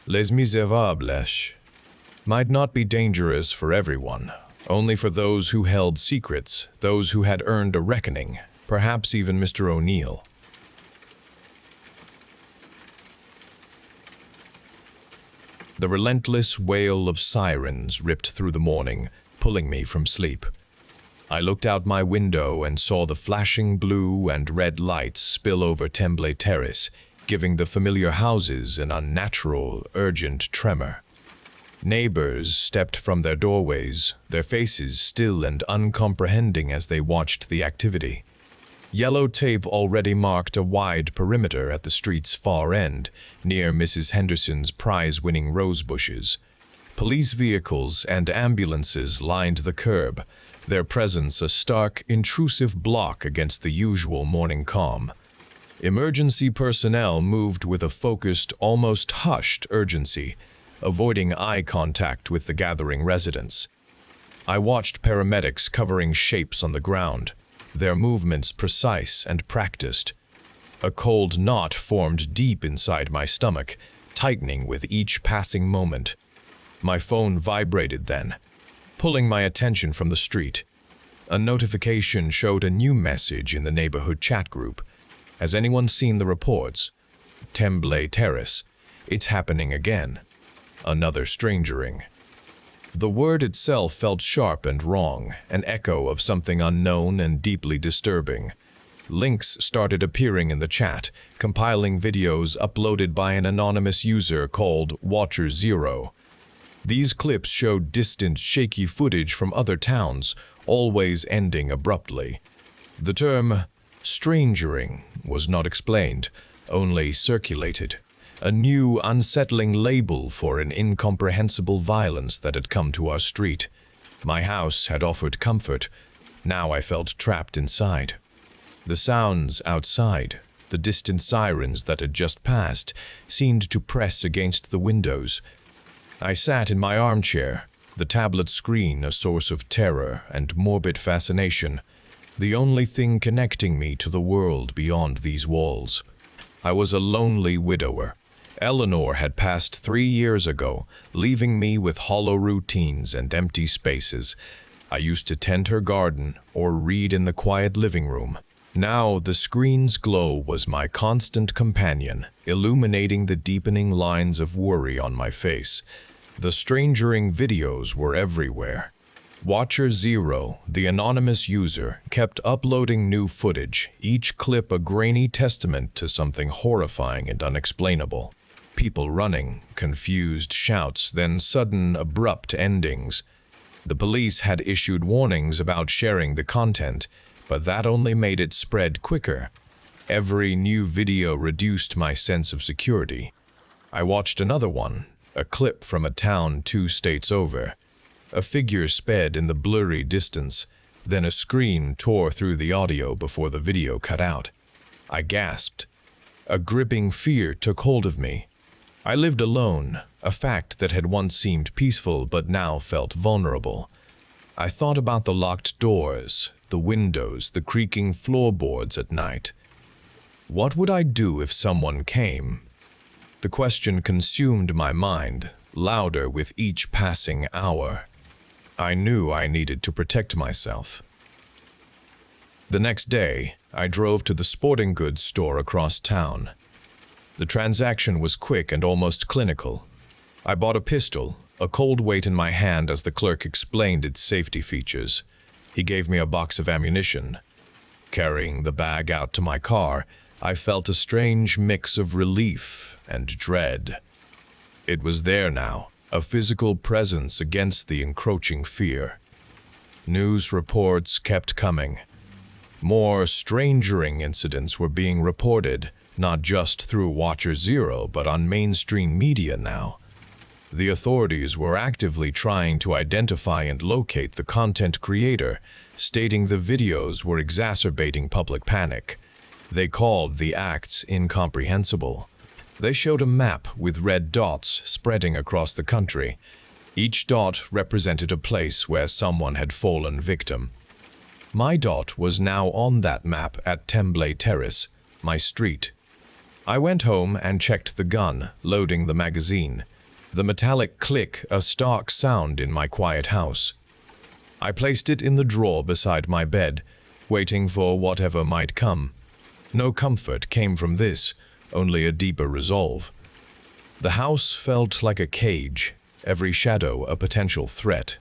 Les Miserables might not be dangerous for everyone, only for those who held secrets, those who had earned a reckoning, perhaps even Mr. O'Neill. The relentless wail of sirens ripped through the morning, pulling me from sleep. I looked out my window and saw the flashing blue and red lights spill over Temple Terrace, giving the familiar houses an unnatural, urgent tremor. Neighbors stepped from their doorways, their faces still and uncomprehending as they watched the activity. Yellow tape already marked a wide perimeter at the street's far end, near Mrs. Henderson's prize-winning rose bushes. Police vehicles and ambulances lined the curb, their presence a stark, intrusive block against the usual morning calm. Emergency personnel moved with a focused, almost hushed urgency, avoiding eye contact with the gathering residents. I watched paramedics covering shapes on the ground, their movements precise and practiced. A cold knot formed deep inside my stomach, tightening with each passing moment. My phone vibrated then, pulling my attention from the street. A notification showed a new message in the neighborhood chat group. Has anyone seen the reports? Temblay Terrace. It's happening again. Another strangering. The word itself felt sharp and wrong, an echo of something unknown and deeply disturbing. Links started appearing in the chat, compiling videos uploaded by an anonymous user called Watcher Zero. These clips showed distant, shaky footage from other towns, always ending abruptly. The term strangering was not explained, only circulated. A new, unsettling label for an incomprehensible violence that had come to our street. My house had offered comfort. Now I felt trapped inside. The sounds outside, the distant sirens that had just passed, seemed to press against the windows. I sat in my armchair, the tablet screen a source of terror and morbid fascination, the only thing connecting me to the world beyond these walls. I was a lonely widower. Eleanor had passed 3 years ago, leaving me with hollow routines and empty spaces. I used to tend her garden or read in the quiet living room. Now the screen's glow was my constant companion, illuminating the deepening lines of worry on my face. The strangering videos were everywhere. Watcher Zero, the anonymous user, kept uploading new footage, each clip a grainy testament to something horrifying and unexplainable. People running, confused shouts, then sudden, abrupt endings. The police had issued warnings about sharing the content, but that only made it spread quicker. Every new video reduced my sense of security. I watched another one, a clip from a town 2 states over. A figure sped in the blurry distance, then a scream tore through the audio before the video cut out. I gasped. A gripping fear took hold of me. I lived alone, a fact that had once seemed peaceful but now felt vulnerable. I thought about the locked doors, the windows, the creaking floorboards at night. What would I do if someone came? The question consumed my mind, louder with each passing hour. I knew I needed to protect myself. The next day, I drove to the sporting goods store across town. The transaction was quick and almost clinical. I bought a pistol, a cold weight in my hand as the clerk explained its safety features. He gave me a box of ammunition. Carrying the bag out to my car, I felt a strange mix of relief and dread. It was there now, a physical presence against the encroaching fear. News reports kept coming. More strangering incidents were being reported, not just through Watcher Zero, but on mainstream media now. The authorities were actively trying to identify and locate the content creator, stating the videos were exacerbating public panic. They called the acts incomprehensible. They showed a map with red dots spreading across the country. Each dot represented a place where someone had fallen victim. My dot was now on that map at Temblay Terrace, my street. I went home and checked the gun, loading the magazine. The metallic click, a stark sound in my quiet house. I placed it in the drawer beside my bed, waiting for whatever might come. No comfort came from this, only a deeper resolve. The house felt like a cage, every shadow a potential threat.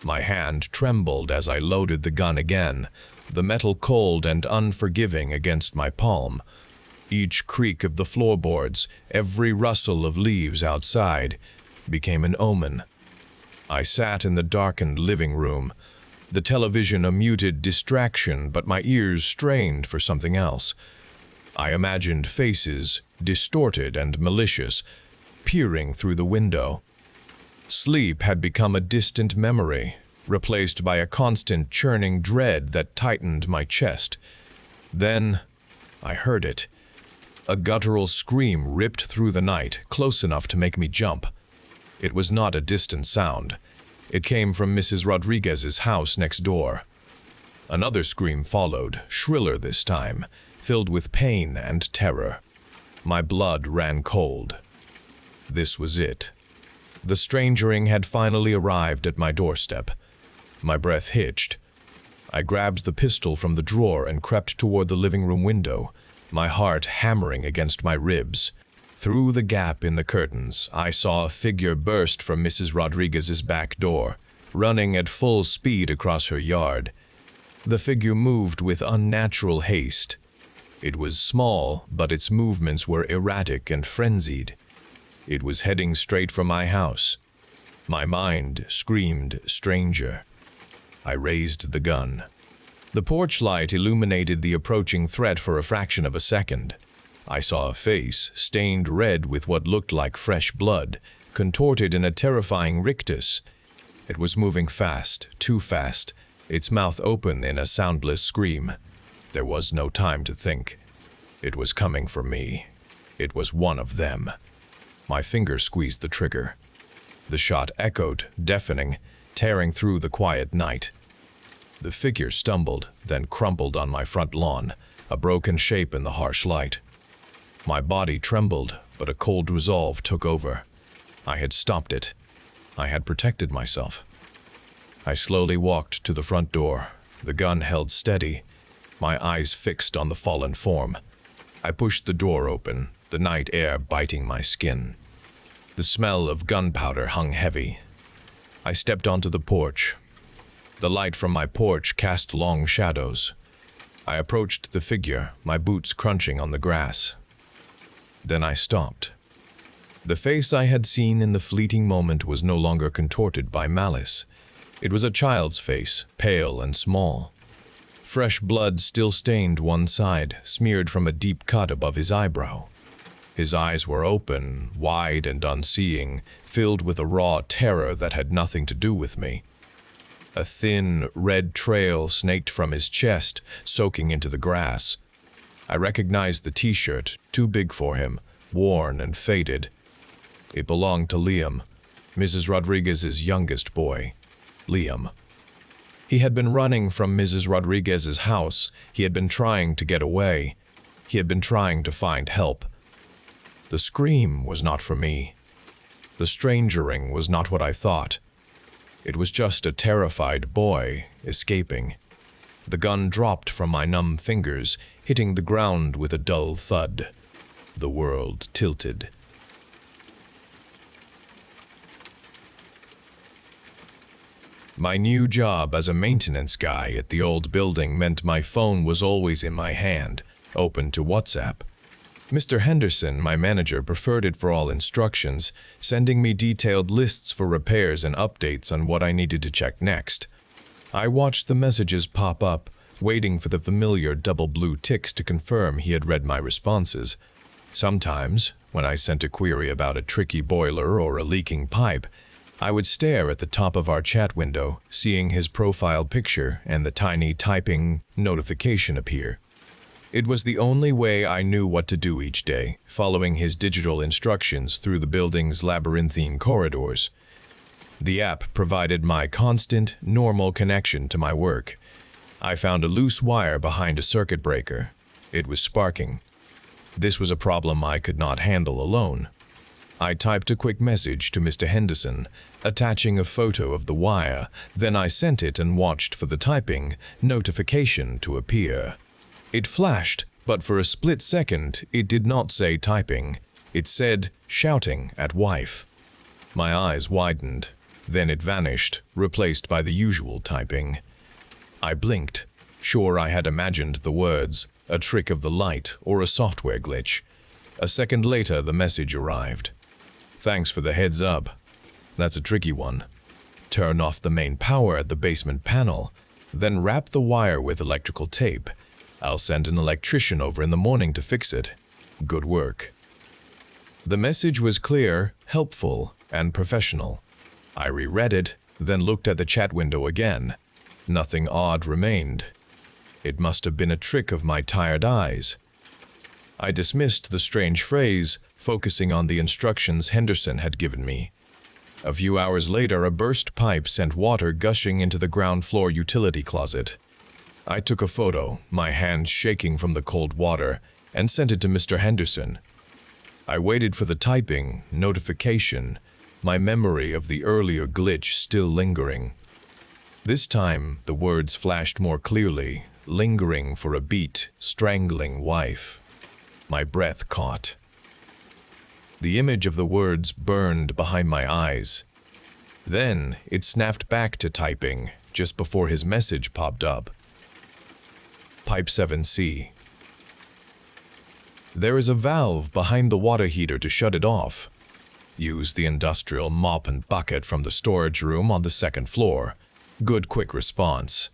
My hand trembled as I loaded the gun again, the metal cold and unforgiving against my palm. Each creak of the floorboards, every rustle of leaves outside, became an omen. I sat in the darkened living room, the television a muted distraction, but my ears strained for something else. I imagined faces, distorted and malicious, peering through the window. Sleep had become a distant memory, replaced by a constant churning dread that tightened my chest. Then I heard it. A guttural scream ripped through the night, close enough to make me jump. It was not a distant sound. It came from Mrs. Rodriguez's house next door. Another scream followed, shriller this time, filled with pain and terror. My blood ran cold. This was it. The strangering had finally arrived at my doorstep. My breath hitched. I grabbed the pistol from the drawer and crept toward the living room window, my heart hammering against my ribs. Through the gap in the curtains, I saw a figure burst from Mrs. Rodriguez's back door, running at full speed across her yard. The figure moved with unnatural haste. It was small, but its movements were erratic and frenzied. It was heading straight for my house. My mind screamed stranger. I raised the gun. The porch light illuminated the approaching threat for a fraction of a second. I saw a face, stained red with what looked like fresh blood, contorted in a terrifying rictus. It was moving fast, too fast, its mouth open in a soundless scream. There was no time to think. It was coming for me. It was one of them. My finger squeezed the trigger. The shot echoed, deafening, tearing through the quiet night. The figure stumbled, then crumpled on my front lawn, a broken shape in the harsh light. My body trembled, but a cold resolve took over. I had stopped it. I had protected myself. I slowly walked to the front door, the gun held steady, my eyes fixed on the fallen form. I pushed the door open, the night air biting my skin. The smell of gunpowder hung heavy. I stepped onto the porch. The light from my porch cast long shadows. I approached the figure, my boots crunching on the grass. Then I stopped. The face I had seen in the fleeting moment was no longer contorted by malice. It was a child's face, pale and small. Fresh blood still stained one side, smeared from a deep cut above his eyebrow. His eyes were open, wide and unseeing, filled with a raw terror that had nothing to do with me. A thin, red trail snaked from his chest, soaking into the grass. I recognized the t-shirt, too big for him, worn and faded. It belonged to Liam, Mrs. Rodriguez's youngest boy. Liam. He had been running from Mrs. Rodriguez's house. He had been trying to get away. He had been trying to find help. The scream was not for me. The strangering was not what I thought. It was just a terrified boy escaping. The gun dropped from my numb fingers, hitting the ground with a dull thud. The world tilted. My new job as a maintenance guy at the old building meant my phone was always in my hand, open to WhatsApp. Mr. Henderson, my manager, preferred it for all instructions, sending me detailed lists for repairs and updates on what I needed to check next. I watched the messages pop up, waiting for the familiar double blue ticks to confirm he had read my responses. Sometimes, when I sent a query about a tricky boiler or a leaking pipe, I would stare at the top of our chat window, seeing his profile picture and the tiny typing notification appear. It was the only way I knew what to do each day, following his digital instructions through the building's labyrinthine corridors. The app provided my constant, normal connection to my work. I found a loose wire behind a circuit breaker. It was sparking. This was a problem I could not handle alone. I typed a quick message to Mr. Henderson, attaching a photo of the wire. Then I sent it and watched for the typing notification to appear. It flashed, but for a split second, it did not say typing. It said, shouting at wife. My eyes widened. Then it vanished, replaced by the usual typing. I blinked, sure I had imagined the words, a trick of the light or a software glitch. A second later, the message arrived. Thanks for the heads up. That's a tricky one. Turn off the main power at the basement panel, then wrap the wire with electrical tape. I'll send an electrician over in the morning to fix it. Good work. The message was clear, helpful, and professional. I reread it, then looked at the chat window again. Nothing odd remained. It must have been a trick of my tired eyes. I dismissed the strange phrase, focusing on the instructions Henderson had given me. A few hours later, a burst pipe sent water gushing into the ground floor utility closet. I took a photo, my hands shaking from the cold water, and sent it to Mr. Henderson. I waited for the typing, notification, my memory of the earlier glitch still lingering. This time, the words flashed more clearly, lingering for a beat, strangling wife. My breath caught. The image of the words burned behind my eyes. Then, it snapped back to typing, just before his message popped up. Pipe 7C. There is a valve behind the water heater to shut it off. Use the industrial mop and bucket from the storage room on the second floor. Good quick response.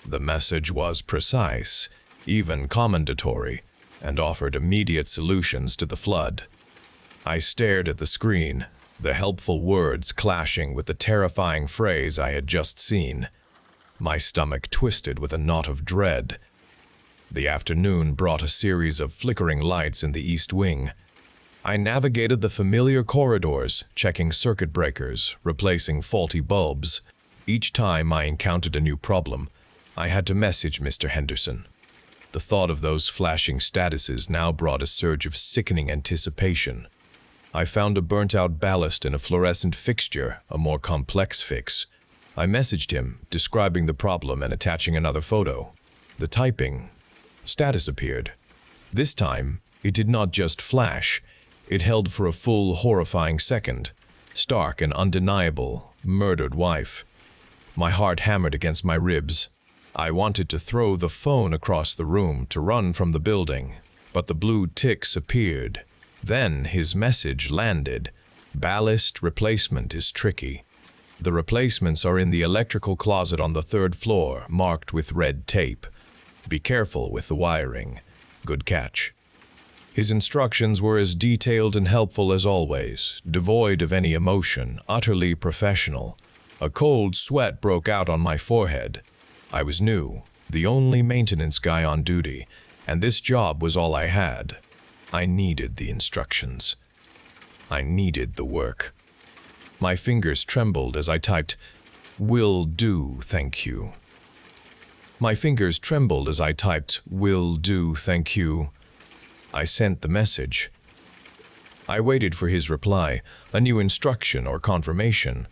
The message was precise, even commendatory, and offered immediate solutions to the flood. I stared at the screen, the helpful words clashing with the terrifying phrase I had just seen. My stomach twisted with a knot of dread. The afternoon brought a series of flickering lights in the east wing. I navigated the familiar corridors, checking circuit breakers, replacing faulty bulbs. Each time I encountered a new problem, I had to message Mr. Henderson. The thought of those flashing statuses now brought a surge of sickening anticipation. I found a burnt-out ballast in a fluorescent fixture, a more complex fix. I messaged him, describing the problem and attaching another photo. The typing status appeared. This time, it did not just flash. It held for a full, horrifying second. Stark and undeniable, murdered wife. My heart hammered against my ribs. I wanted to throw the phone across the room, to run from the building, but the blue ticks appeared. Then his message landed. Ballast replacement is tricky. The replacements are in the electrical closet on the third floor, marked with red tape. Be careful with the wiring. Good catch. His instructions were as detailed and helpful as always, devoid of any emotion, utterly professional. A cold sweat broke out on my forehead. I was new, the only maintenance guy on duty, and this job was all I had. I needed the instructions. I needed the work. My fingers trembled as I typed, "Will do, thank you." My fingers trembled as I typed, "Will do, thank you." I sent the message. I waited for his reply, a new instruction or confirmation.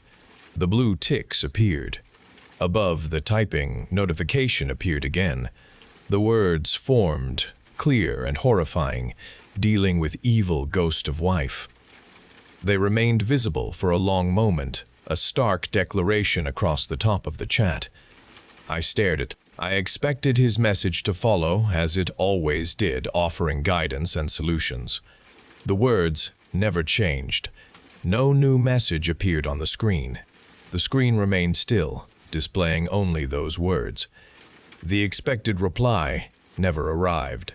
The blue ticks appeared. Above the typing, notification appeared again. The words formed, clear and horrifying, dealing with evil ghost of wife. They remained visible for a long moment, a stark declaration across the top of the chat. I stared at. I expected his message to follow, as it always did, offering guidance and solutions. The words never changed. No new message appeared on the screen. The screen remained still, displaying only those words. The expected reply never arrived.